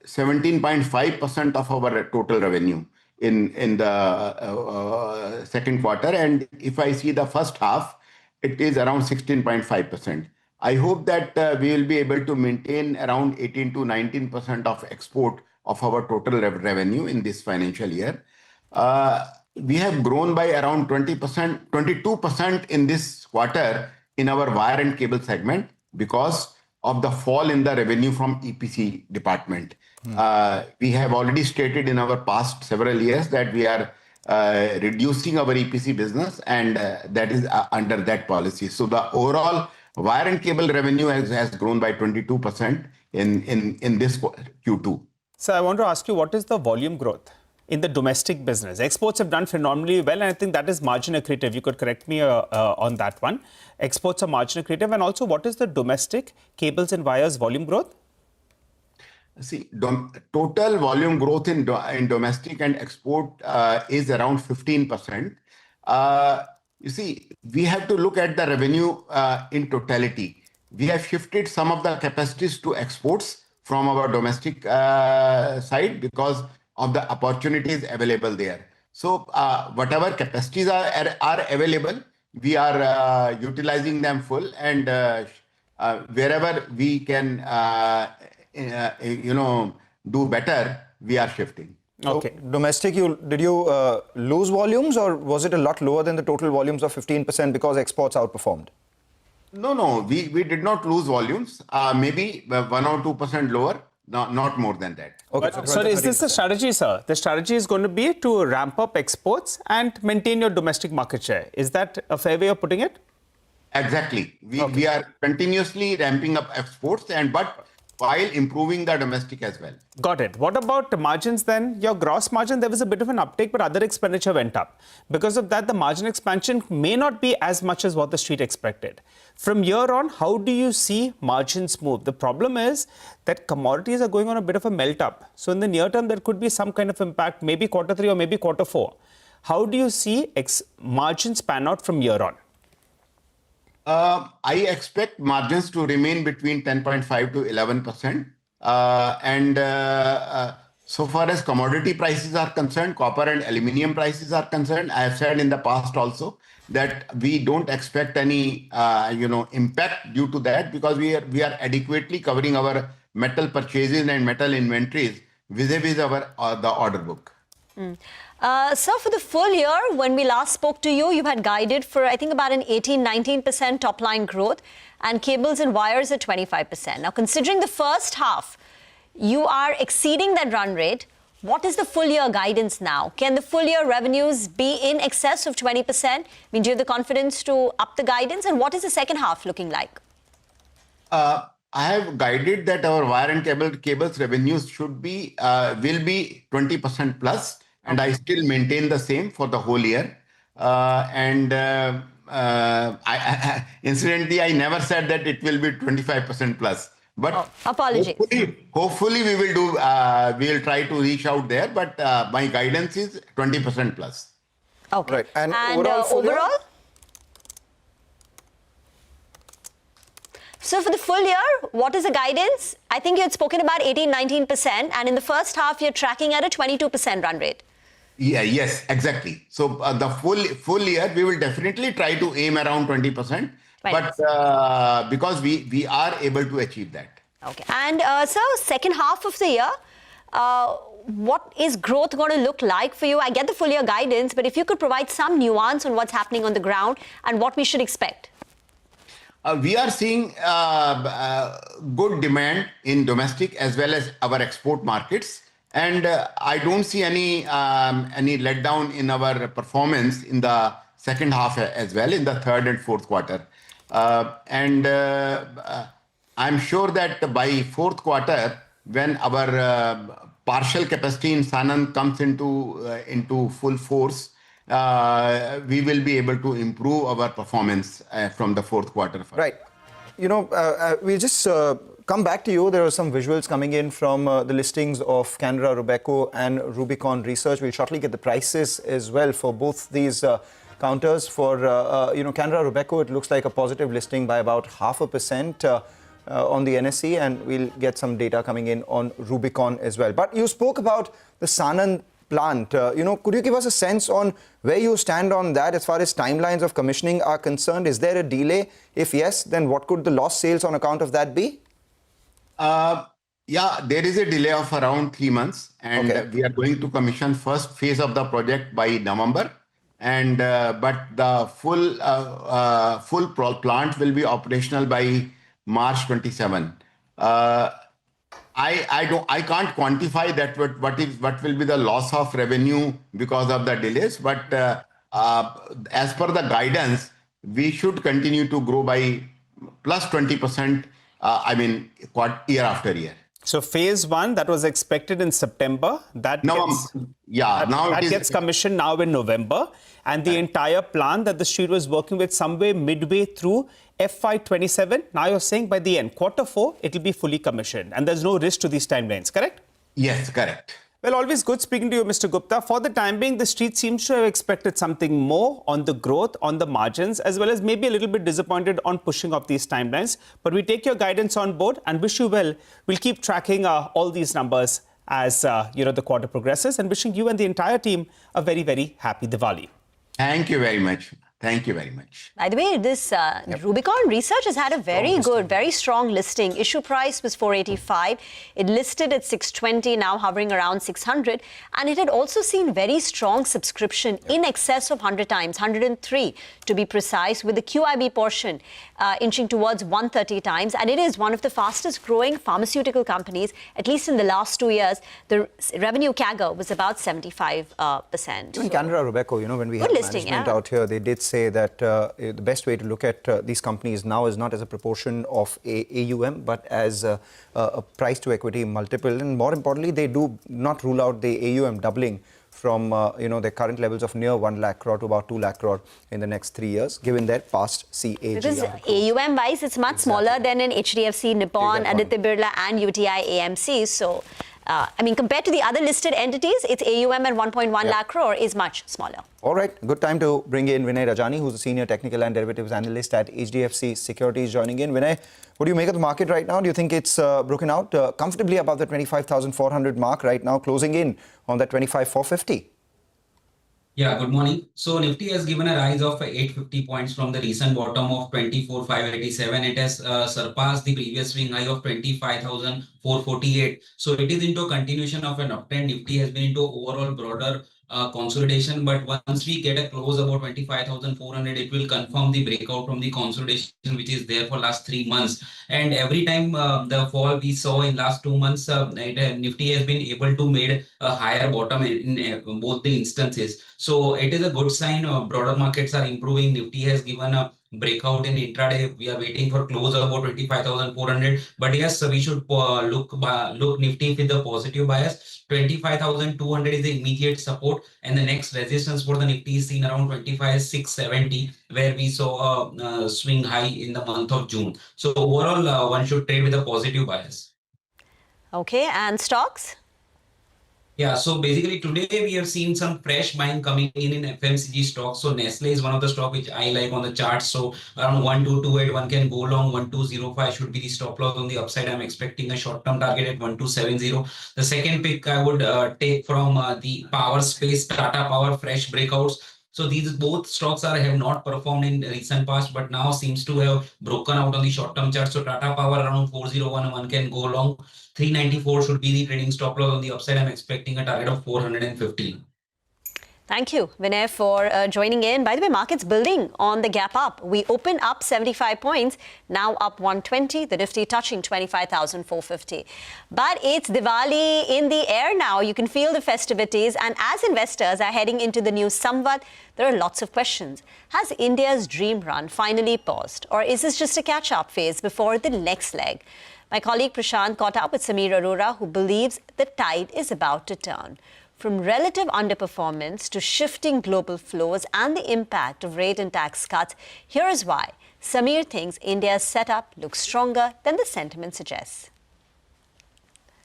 17.5% of our total revenue in the second quarter. And if I see the first half, it is around 16.5%. I hope that we will be able to maintain around 18 to 19% of export of our total revenue in this financial year. We have grown by around 22% in this quarter in our wire and cable segment because of the fall in the revenue from EPC department. We have already stated in our past several years that we are reducing our EPC business, and that is under that policy. So the overall wire and cable revenue has grown by 22% in this Q2. So I want to ask you, what is the volume growth in the domestic business? Exports have done phenomenally well, and I think that is margin accretive. You could correct me on that one. Exports are margin accretive. And also, what is the domestic cables and wires volume growth? See, total volume growth in domestic and export is around 15%. You see, we have to look at the revenue in totality. We have shifted some of the capacities to exports from our domestic side because of the opportunities available there. So whatever capacities are available, we are utilizing them full, and wherever we can do better, we are shifting. Okay. So domestic, did you lose volumes, or was it a lot lower than the total volumes of 15% because exports outperformed? No, we did not lose volumes. Maybe 1 or 2% lower, not more than that. Okay. But, sir, is this the strategy, sir? The strategy is going to be to ramp up exports and maintain your domestic market share. Is that a fair way of putting it? Exactly. We are continuously ramping up exports, but while improving the domestic as well. Got it. What about margins then? Your gross margin, there was a bit of an uptake, but other expenditure went up. Because of that, the margin expansion may not be as much as what the street expected. From here on, how do you see margins move? The problem is that commodities are going on a bit of a melt up. So in the near term, there could be some kind of impact, maybe quarter 3 or maybe quarter 4. How do you see margins pan out from here on? I expect margins to remain between 10.5 to 11%. So far as commodity prices are concerned, copper and aluminium prices are concerned, I have said in the past also that we don't expect any impact due to that, because we are adequately covering our metal purchases and metal inventories vis-a-vis the order book. Sir, for the full year, when we last spoke to you, you had guided for, I think, about an 18-19% top-line growth, and cables and wires at 25%. Now, considering the first half, you are exceeding that run rate. What is the full-year guidance now? Can the full-year revenues be in excess of 20%? I mean, do you have the confidence to up the guidance? And what is the second half looking like? I have guided that our wire and cables revenues will be 20% plus. And I still maintain the same for the whole year. Incidentally, I never said that it will be 25% plus. But apologies. Hopefully we will do. We will try to reach out there. But my guidance is 20% plus. Okay. Right. And overall? So for the full year, what is the guidance? I think you had spoken about 18-19%, and in the first half, you're tracking at a 22% run rate. Yeah, yes, exactly. So the full year, we will definitely try to aim around 20%, but because we are able to achieve that. Okay. And sir, second half of the year, what is growth going to look like for you? I get the full year guidance, but if you could provide some nuance on what's happening on the ground and what we should expect. We are seeing good demand in domestic as well as our export markets, and I don't see any letdown in our performance in the second half as well, in the third and fourth quarter. And I'm sure that by fourth quarter, when our partial capacity in Sanand comes into full force, we will be able to improve our performance from the fourth quarter. Right. We'll just come back to you. There are some visuals coming in from the listings of Canara Robeco and Rubicon Research. We'll shortly get the prices as well for both these counters. For Canara Robeco, it looks like a positive listing by about 0.5% on the NSE, and we'll get some data coming in on Rubicon as well. But you spoke about the Sanand plant. Could you give us a sense on where you stand on that as far as timelines of commissioning are concerned? Is there a delay? If yes, then what could the lost sales on account of that be? Yeah, there is a delay of around 3 months, and we are going to commission first phase of the project by November. And but the full plant will be operational by March 27. I can't quantify that what will be the loss of revenue because of the delays, but as per the guidance, we should continue to grow by plus 20%. Year after year. So phase 1 that was expected in September, that gets commissioned now in November, and the entire plan that the street was working with somewhere midway through FY27. Now you're saying by the end, quarter 4, it will be fully commissioned, and there's no risk to these timelines, correct? Yes, correct. Well, always good speaking to you, Mr. Gupta. For the time being, the street seems to have expected something more on the growth, on the margins, as well as maybe a little bit disappointed on pushing up these timelines. But we take your guidance on board and wish you well. We'll keep tracking all these numbers as the quarter progresses, and wishing you and the entire team a very, very happy Diwali. Thank you very much. Thank you very much. By the way, this Rubicon Research has had a very strong listing. Issue price was 485. It listed at 620, now hovering around 600. And it had also seen very strong subscription in excess of 100 times, 103 to be precise, with the QIB portion inching towards 130 times. And it is one of the fastest growing pharmaceutical companies, at least in the last 2 years. The revenue CAGR was about 75%. Even Canara Robeco, when we had management out here, they did say that the best way to look at these companies now is not as a proportion of AUM, but as a price to equity multiple. And more importantly, they do not rule out the AUM doubling from their current levels of near 1 lakh crore to about 2 lakh crore in the next 3 years, given their past CAGR. Because AUM-wise, it's much smaller than in HDFC, Nippon, Aditya Birla and UTI AMC. So, compared to the other listed entities, its AUM at 1.1 lakh crore is much smaller. All right, good time to bring in Vinay Rajani, who's a senior technical and derivatives analyst at HDFC Securities, joining in. Vinay, what do you make of the market right now? Do you think it's broken out comfortably above the 25,400 mark right now, closing in on that 25,450? Yeah, good morning. So Nifty has given a rise of 850 points from the recent bottom of 24,587. It has surpassed the previous swing high of 25,448. So it is into a continuation of an uptrend. Nifty has been into overall broader consolidation, but once we get a close about 25,400, it will confirm the breakout from the consolidation which is there for last 3 months. And every time the fall we saw in last 2 months, Nifty has been able to made a higher bottom in both the instances. So it is a good sign. Broader markets are improving. Nifty has given a breakout in intraday. We are waiting for close about 25,400. But yes, we should look Nifty with the positive bias. 25,200 is the immediate support, and the next resistance for the Nifty is seen around 25,670, where we saw a swing high in the month of June. So overall, one should trade with a positive bias. Okay, and stocks? Yeah, so basically today we have seen some fresh buying coming in FMCG stocks. So Nestle is one of the stock which I like on the chart. So around 1228, one can go long. 1205 should be the stop loss on the upside. I'm expecting a short-term target at 1270. The second pick I would take from the power space, Tata Power, fresh breakouts. So these both stocks have not performed in recent past, but now seems to have broken out on the short-term chart. So Tata Power around 401, one can go long. 394 should be the trading stop loss on the upside. I'm expecting a target of 415. Thank you, Vinay, for joining in. By the way, markets building on the gap up. We open up 75 points, now up 120, the Nifty touching 25,450. But it's Diwali in the air now. You can feel the festivities. And as investors are heading into the new Samvat, there are lots of questions. Has India's dream run finally paused? Or is this just a catch-up phase before the next leg? My colleague Prashant caught up with Samir Arora, who believes the tide is about to turn. From relative underperformance to shifting global flows and the impact of rate and tax cuts, here is why Samir thinks India's setup looks stronger than the sentiment suggests.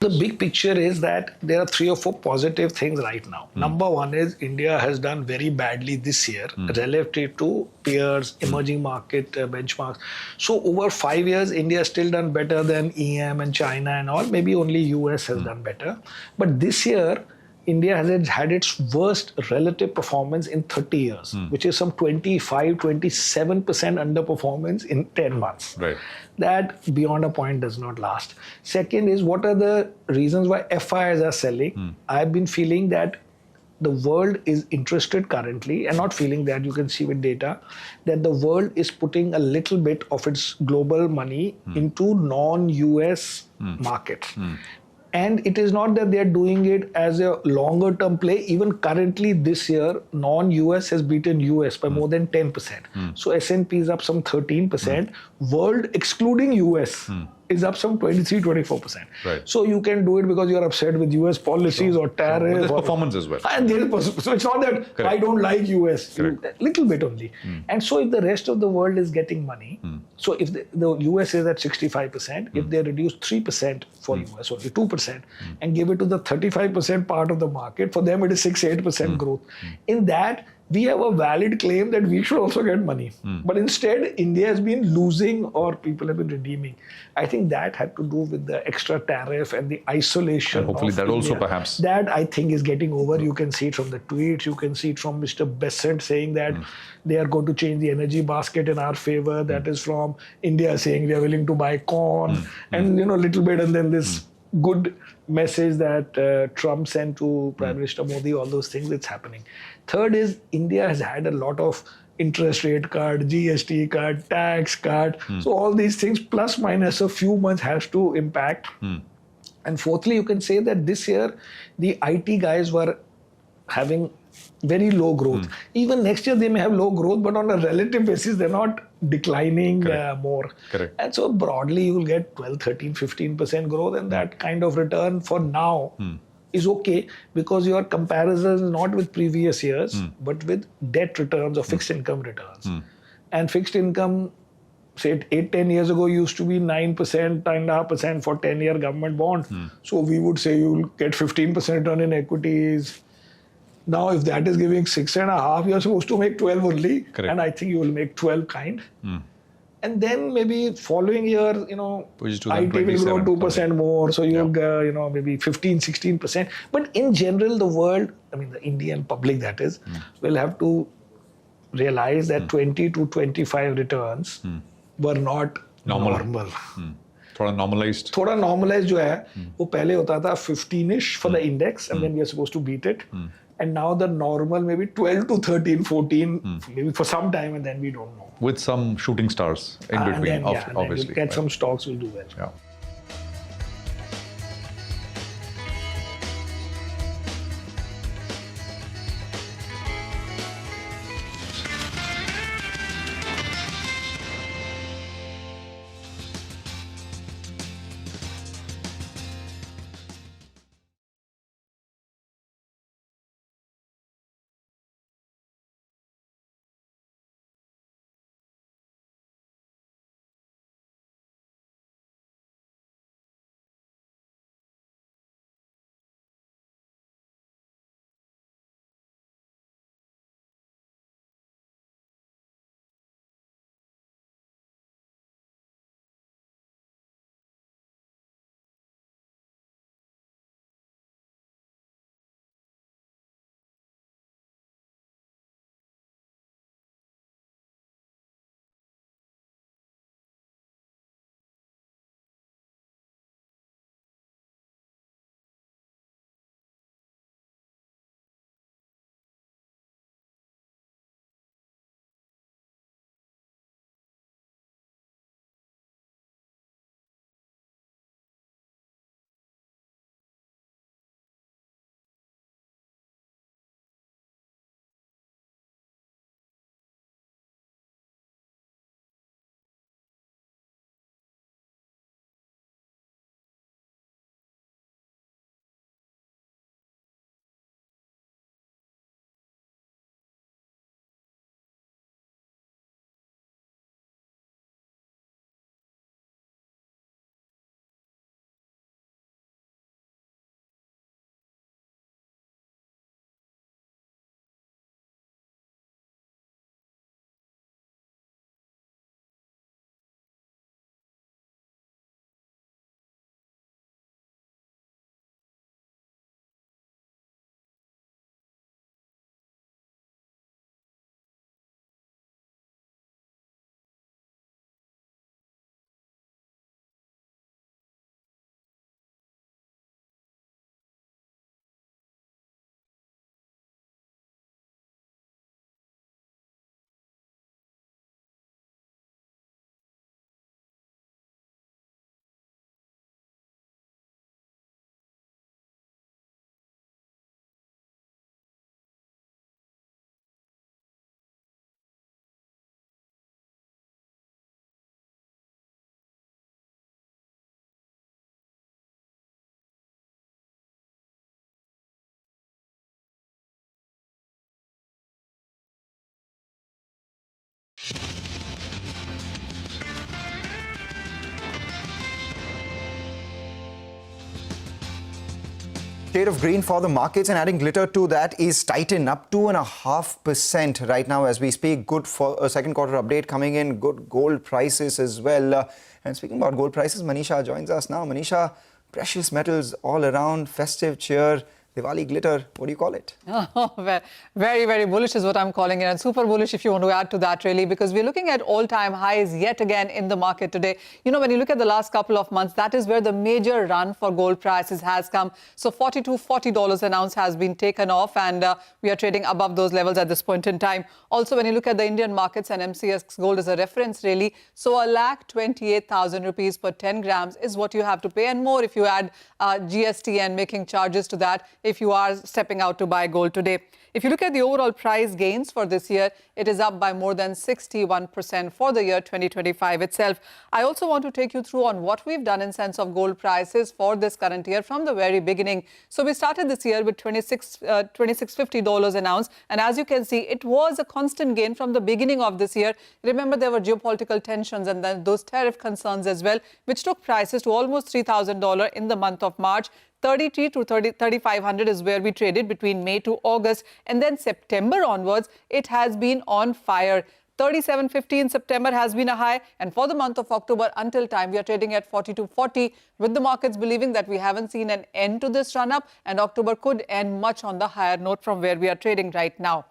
The big picture is that there are 3 or 4 positive things right now. Number one is India has done very badly this year relative to peers, emerging market benchmarks. So over 5 years, India has still done better than EM and China and all. Maybe only US has done better. But this year, India has had its worst relative performance in 30 years, which is some 25, 27% underperformance in 10 months. Right. That beyond a point does not last. Second is, what are the reasons why FIs are selling? I've been feeling that the world is interested currently, and not feeling that, you can see with data, that the world is putting a little bit of its global money into non-US markets. And it is not that they are doing it as a longer term play. Even currently this year, non-US has beaten US by more than 10%. So S&P is up some 13%. World excluding US is up some 23, 24%. Right. So you can do it because you're upset with US policies or tariffs. There's performance as well. And so it's not that I don't like US, a little bit only. And so if the rest of the world is getting money, so if the US is at 65%, if they reduce 3% for US, only 2%, and give it to the 35% part of the market, for them it is 6-8% growth. In that, we have a valid claim that we should also get money. But instead, India has been losing or people have been redeeming. I think that had to do with the extra tariff and the isolation. And hopefully of that India. also perhaps. That I think is getting over. You can see it from the tweets. You can see it from Mr. Bessent saying that they are going to change the energy basket in our favor. That is from India saying they are willing to buy corn and little bit, and then this good message that Trump sent to Prime Minister Modi, all those things, it's happening. Third is India has had a lot of interest rate cut, GST cut, tax cut. So all these things plus minus a few months has to impact. And fourthly, you can say that this year, the IT guys were having very low growth. Even next year, they may have low growth, but on a relative basis, they're not declining more. Correct. And so broadly, you will get 12, 13, 15% growth, and that kind of return for now is okay, because your comparison is not with previous years, but with debt returns or fixed income returns. And fixed income, say 8-10 years ago, used to be 9%, 9.5% for 10-year government bond. So we would say you'll get 15% return in equities. Now, if that is giving 6.5, you're supposed to make 12 only. Correct. And I think you will make 12 kind. And then maybe following year, IT will grow 2% more. So you'll, maybe 15, 16%. But in general, the world, the Indian public that is, will have to realize that 20 to 25 returns were not normal. Thoda normalized. Thoda normalized जो है, वो पहले होता था 15ish for the index, and then we are supposed to beat it. And now the normal maybe 12 to 13, 14, maybe for some time, and then we don't know. With some shooting stars in between, And obviously. you get some stocks will do well. Yeah. shade of green for the markets, and adding glitter to that is Titan, up 2.5% right now as we speak. Good for a second quarter update coming in. Good gold prices as well. And speaking about gold prices, Manisha joins us now. Manisha, precious metals all around, festive cheer, Diwali glitter, what do you call it? Oh, very, very bullish is what I'm calling it, and super bullish if you want to add to that, really, because we're looking at all-time highs yet again in the market today. You know, when you look at the last couple of months, that is where the major run for gold prices has come. So $40 an ounce has been taken off, and we are trading above those levels at this point in time. Also, when you look at the Indian markets, and MCX gold is a reference, really, so 1,28,000 rupees per 10 grams is what you have to pay, and more if you add GST and making charges to that, if you are stepping out to buy gold today. If you look at the overall price gains for this year, it is up by more than 61% for the year 2025 itself. I also want to take you through on what we've done in sense of gold prices for this current year from the very beginning. So we started this year with $2650 an ounce. And as you can see, it was a constant gain from the beginning of this year. Remember, there were geopolitical tensions and then those tariff concerns as well, which took prices to almost $3,000 in the month of March. 33 to 3,500 is where we traded between May to August, and then September onwards it has been on fire. 37.50 in September has been a high, and for the month of October until time we are trading at 42.40, with the markets believing that we haven't seen an end to this run up and October could end much on the higher note from where we are trading right now.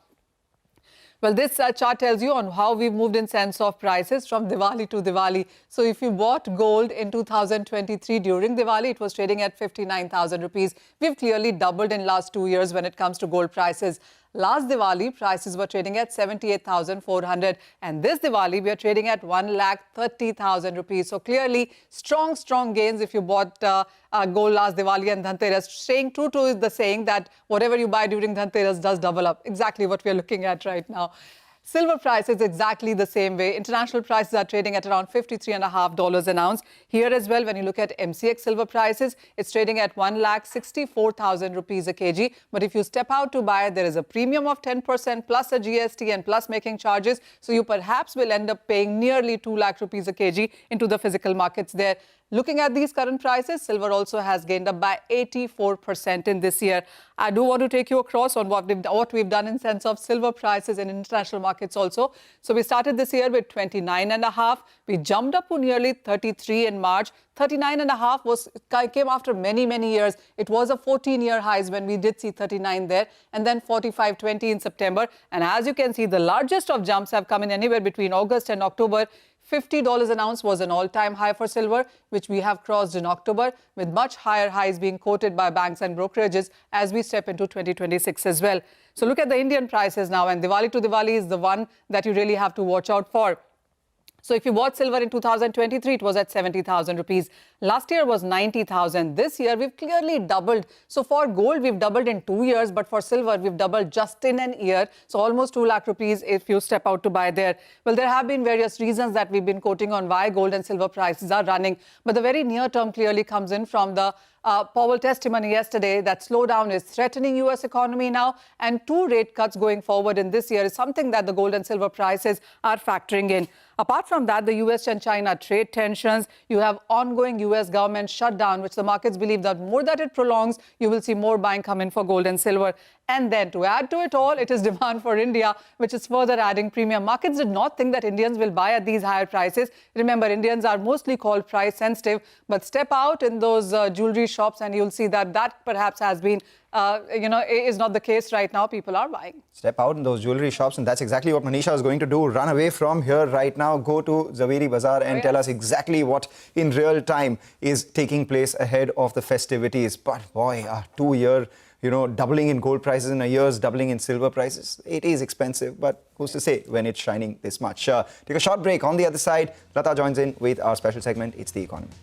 Well, this chart tells you on how we've moved in sense of prices from Diwali to Diwali. So if you bought gold in 2023 during Diwali, it was trading at 59,000 rupees. We've clearly doubled in last 2 years when it comes to gold prices. Last Diwali, prices were trading at 78,400, and this Diwali, we are trading at 1,30,000 rupees. So clearly, strong gains if you bought gold last Diwali and Dhanteras. Staying true to the saying that whatever you buy during Dhanteras does double up. Exactly what we are looking at right now. Silver price is exactly the same way. International prices are trading at around $53.50 an ounce. Here as well, when you look at MCX silver prices, it's trading at 1,64,000 rupees a kg. But if you step out to buy, there is a premium of 10% plus a GST and plus making charges. So you perhaps will end up paying nearly 2 lakh rupees a kg into the physical markets there. Looking at these current prices, silver also has gained up by 84% in this year. I do want to take you across on what we've done in sense of silver prices in international markets also. So we started this year with 29.5. We jumped up to nearly 33 in March. 39.5 came after many years. It was a 14-year highs when we did see 39 there, and then 45.20 in September. And as you can see, the largest of jumps have come in anywhere between August and October. $50 an ounce was an all-time high for silver, which we have crossed in October, with much higher highs being quoted by banks and brokerages as we step into 2026 as well. So look at the Indian prices now, and Diwali to Diwali is the one that you really have to watch out for. So if you bought silver in 2023, it was at 70,000 rupees. Last year was 90,000. This year, we've clearly doubled. So for gold, we've doubled in 2 years, but for silver, we've doubled just in an year. So almost 2 lakh rupees if you step out to buy there. Well, there have been various reasons that we've been quoting on why gold and silver prices are running. But the very near term clearly comes in from the Powell testimony yesterday that slowdown is threatening U.S. economy now, and 2 rate cuts going forward in this year is something that the gold and silver prices are factoring in. Apart from that, the U.S. and China trade tensions, you have ongoing U.S. government shutdown, which the markets believe that more that it prolongs, you will see more buying come in for gold and silver. And then to add to it all, it is demand for India, which is further adding premium. Markets did not think that Indians will buy at these higher prices. Remember, Indians are mostly called price sensitive, but step out in those jewelry shops and you'll see that perhaps has been is not the case right now. People are buying. Step out in those jewelry shops, and that's exactly what Manisha is going to do. Run away from here right now. Go to Zaveri Bazaar and tell us exactly what in real time is taking place ahead of the festivities. But boy, a 2-year, doubling in gold prices in a year's doubling in silver prices. It is expensive, but who's to say when it's shining this much? Take a short break. On the other side, Lata joins in with our special segment, It's the Economy.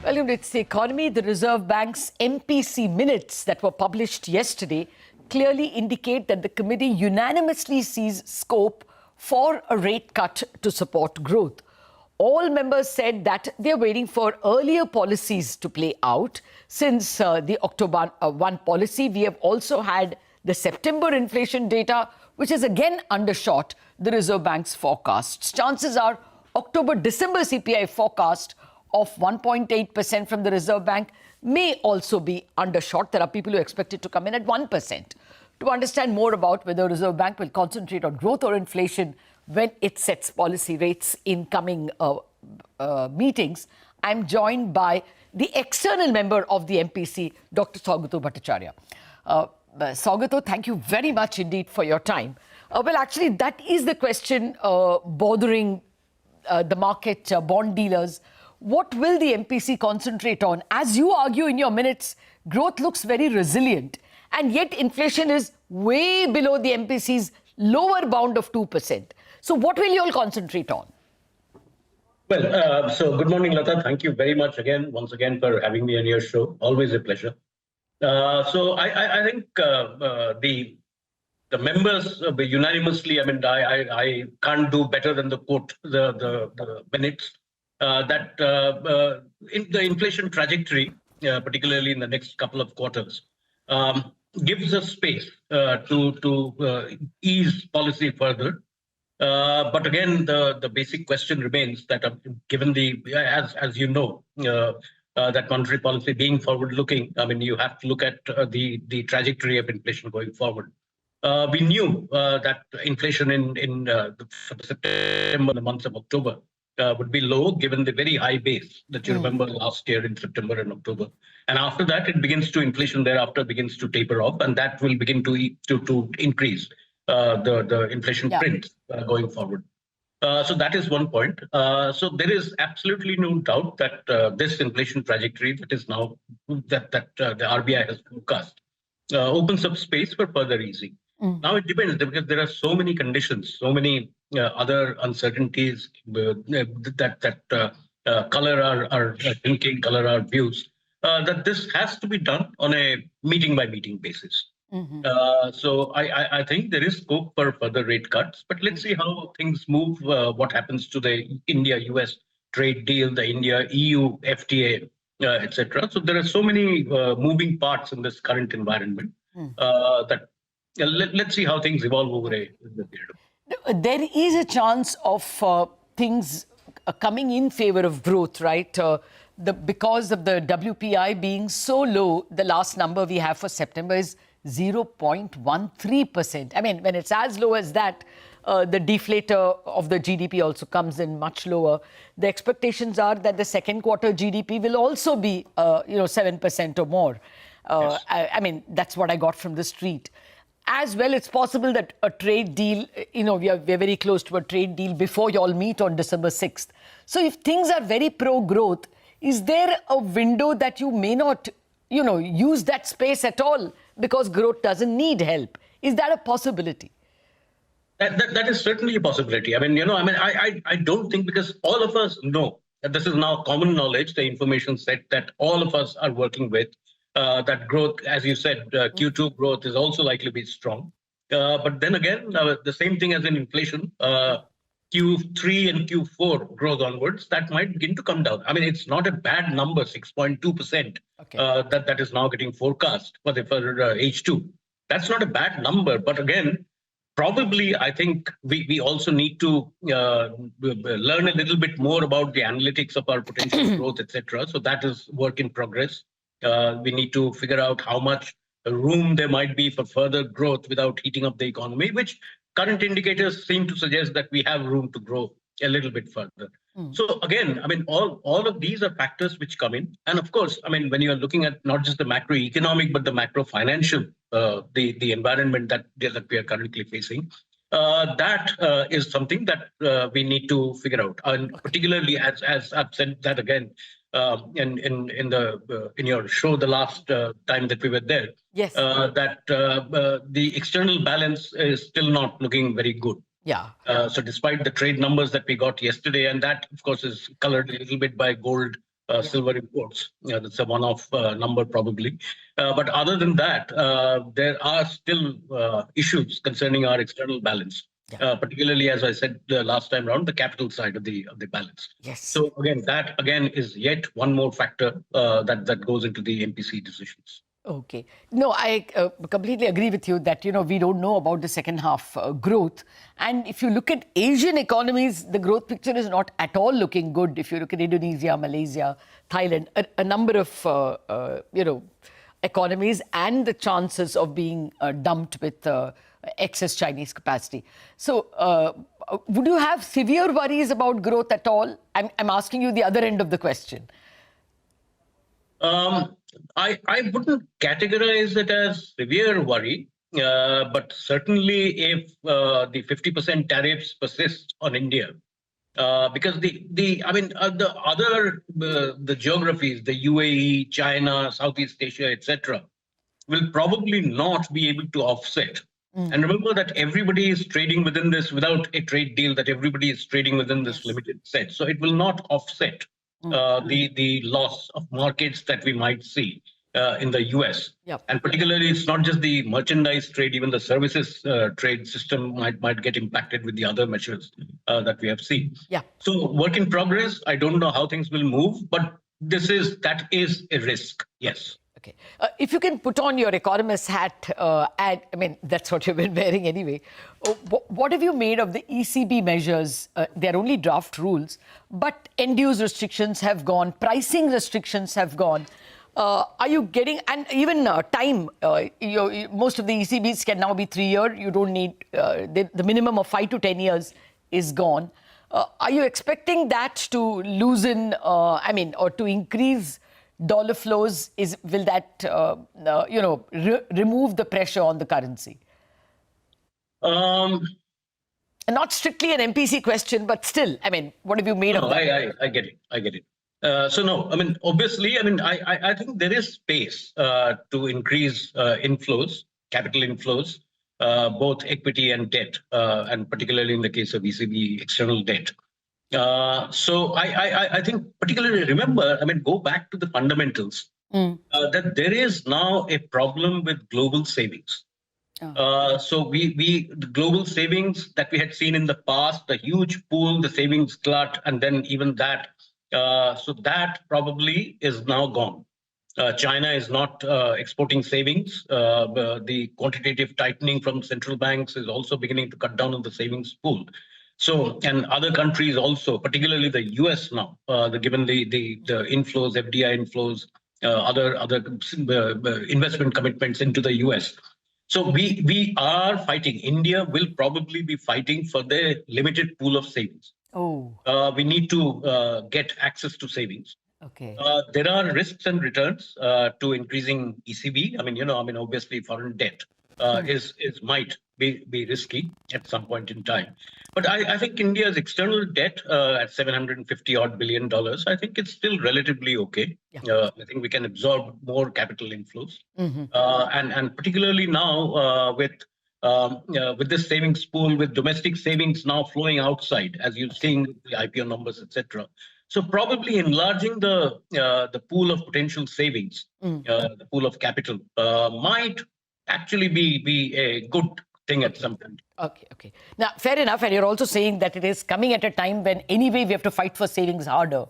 Well, it's the economy. The Reserve Bank's MPC minutes that were published yesterday clearly indicate that the committee unanimously sees scope for a rate cut to support growth. All members said that they're waiting for earlier policies to play out. Since the October 1 policy, we have also had the September inflation data, which is again undershot the Reserve Bank's forecasts. Chances are October-December CPI forecast of 1.8% from the Reserve Bank may also be undershot. There are people who expect it to come in at 1%. To understand more about whether the Reserve Bank will concentrate on growth or inflation when it sets policy rates in coming meetings, I'm joined by the external member of the MPC, Dr. Saugata Bhattacharya. Saugata, thank you very much indeed for your time. Well, actually, that is the question bothering the market, bond dealers. What will the MPC concentrate on? As you argue in your minutes, growth looks very resilient, and yet inflation is way below the MPC's lower bound of 2%. So what will you all concentrate on? Well, so good morning, Lata. Thank you very much once again, for having me on your show. Always a pleasure. So I think the members unanimously, I can't do better than the quote, the minutes, that in the inflation trajectory, particularly in the next couple of quarters, gives us space to ease policy further. But again, the basic question remains that given as you know, that monetary policy being forward-looking, you have to look at the trajectory of inflation going forward. We knew that inflation in September, the months of October, would be low given the very high base that you remember last year in September and October. And after that, inflation thereafter begins to taper off, and that will begin to increase the inflation print going forward. So that is one point. So there is absolutely no doubt that this inflation trajectory that is now that the RBI has forecast opens up space for further easing. Now it depends, because there are so many conditions, so many other uncertainties that color our thinking, color our views, that this has to be done on a meeting-by-meeting basis. So I think there is scope for further rate cuts, but let's see how things move, what happens to the India-US trade deal, the India-EU FTA, etc. So there are so many moving parts in this current environment that let's see how things evolve over a period. There is a chance of things coming in favor of growth, right? Because of the WPI being so low, the last number we have for September is 0.13%. I mean, when it's as low as that, the deflator of the GDP also comes in much lower. The expectations are that the second quarter GDP will also be, 7% or more. Yes. I mean, that's what I got from the street. As well, it's possible that a trade deal, we are very close to a trade deal before you all meet on December 6th. So if things are very pro-growth, is there a window that you may not, use that space at all because growth doesn't need help? Is that a possibility? That is certainly a possibility. I don't think, because all of us know that this is now common knowledge, the information set that all of us are working with, that growth, as you said, Q2 growth is also likely to be strong. But then again, the same thing as in inflation, Q3 and Q4 growth onwards, that might begin to come down. It's not a bad number, 6.2%, that is now getting forecast for H2. That's not a bad number. But again, probably I think we also need to learn a little bit more about the analytics of our potential growth, etc. So that is work in progress. We need to figure out how much room there might be for further growth without heating up the economy, which current indicators seem to suggest that we have room to grow a little bit further. So again, all of these are factors which come in. And of course, when you're looking at not just the macroeconomic, but the macro financial, the environment that we are currently facing, that is something that we need to figure out. And particularly, as I've said that again, in your show the last time that we were there, yes, that the external balance is still not looking very good. Yeah. So despite the trade numbers that we got yesterday, and that of course is colored a little bit by gold silver imports. That's a one-off number probably. But other than that, there are still issues concerning our external balance, particularly, as I said last time around, the capital side of the balance. Yes. So again, that again is yet one more factor that goes into the MPC decisions. Okay. No, I completely agree with you that, we don't know about the second half growth. And if you look at Asian economies, the growth picture is not at all looking good. If you look at Indonesia, Malaysia, Thailand, a number of, economies and the chances of being dumped with excess Chinese capacity. So would you have severe worries about growth at all? I'm asking you the other end of the question. I wouldn't categorize it as severe worry, but certainly if the 50% tariffs persist on India, because the geographies, the UAE, China, Southeast Asia, etc., will probably not be able to offset. And remember that everybody is trading within this, without a trade deal, that everybody is trading within this limited set. So it will not offset the loss of markets that we might see in the US. And particularly, it's not just the merchandise trade, even the services trade system might get impacted with the other measures that we have seen. So work in progress. I don't know how things will move, but that is a risk. Yes. Okay. If you can put on your economist hat, that's what you've been wearing anyway. What have you made of the ECB measures? They're only draft rules, but end-use restrictions have gone, pricing restrictions have gone. Are you getting, and even time, most of the ECBs can now be 3-year. You don't need, the minimum of 5 to 10 years is gone. Are you expecting that to loosen, or to increase dollar flows? Will that, remove the pressure on the currency? Not strictly an MPC question, but still, what have you made of that? I get it. Obviously, I think there is space to increase inflows, capital inflows, both equity and debt, and particularly in the case of ECB, external debt. So I think particularly remember, go back to the fundamentals, that there is now a problem with global savings. So the global savings that we had seen in the past, the huge pool, the savings glut, and then even that, so that probably is now gone. China is not exporting savings. The quantitative tightening from central banks is also beginning to cut down on the savings pool. So, and other countries also, particularly the US now, given the inflows, FDI inflows, other investment commitments into the US. So we are fighting. India will probably be fighting for the limited pool of savings. We need to get access to savings. Okay. There are risks and returns to increasing ECB. Obviously foreign debt might be risky at some point in time. But I think India's external debt at $750 billion, I think it's still relatively okay. I think we can absorb more capital inflows. And particularly now with this savings pool, with domestic savings now flowing outside, as you're seeing the IPO numbers, etc. So probably enlarging the pool of potential savings, the pool of capital, might actually be a good thing at some point. Okay. Now, fair enough. And you're also saying that it is coming at a time when anyway we have to fight for savings harder.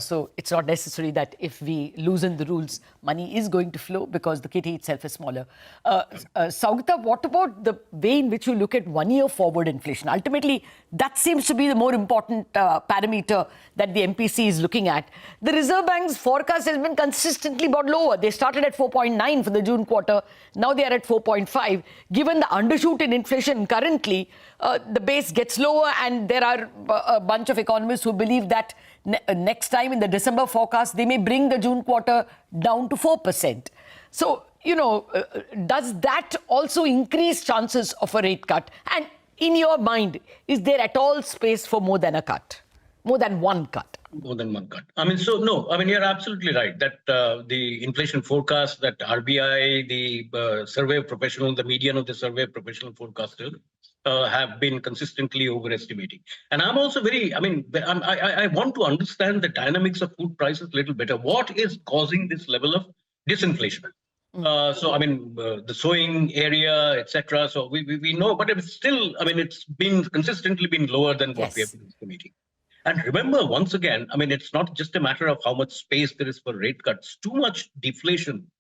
So it's not necessary that if we loosen the rules, money is going to flow because the kitty itself is smaller. Saugata, what about the way in which you look at 1 year forward inflation? Ultimately, that seems to be the more important parameter that the MPC is looking at. The Reserve Bank's forecast has been consistently about lower. They started at 4.9 for the June quarter. Now they are at 4.5. Given the undershoot in inflation currently, the base gets lower, and there are a bunch of economists who believe that next time in the December forecast, they may bring the June quarter down to 4%. So, does that also increase chances of a rate cut? And in your mind, is there at all space for more than a cut? More than one cut? More than one cut. You're absolutely right that the inflation forecast that RBI, the survey of professional, the median of the survey of professional forecasters have been consistently overestimating. And I'm also I want to understand the dynamics of food prices a little better. What is causing this level of disinflation? The sowing area, etc. So we know, but it's still, it's been consistently been lower than what we have been estimating. And remember, once again, it's not just a matter of how much space there is for rate cuts. Too much deflation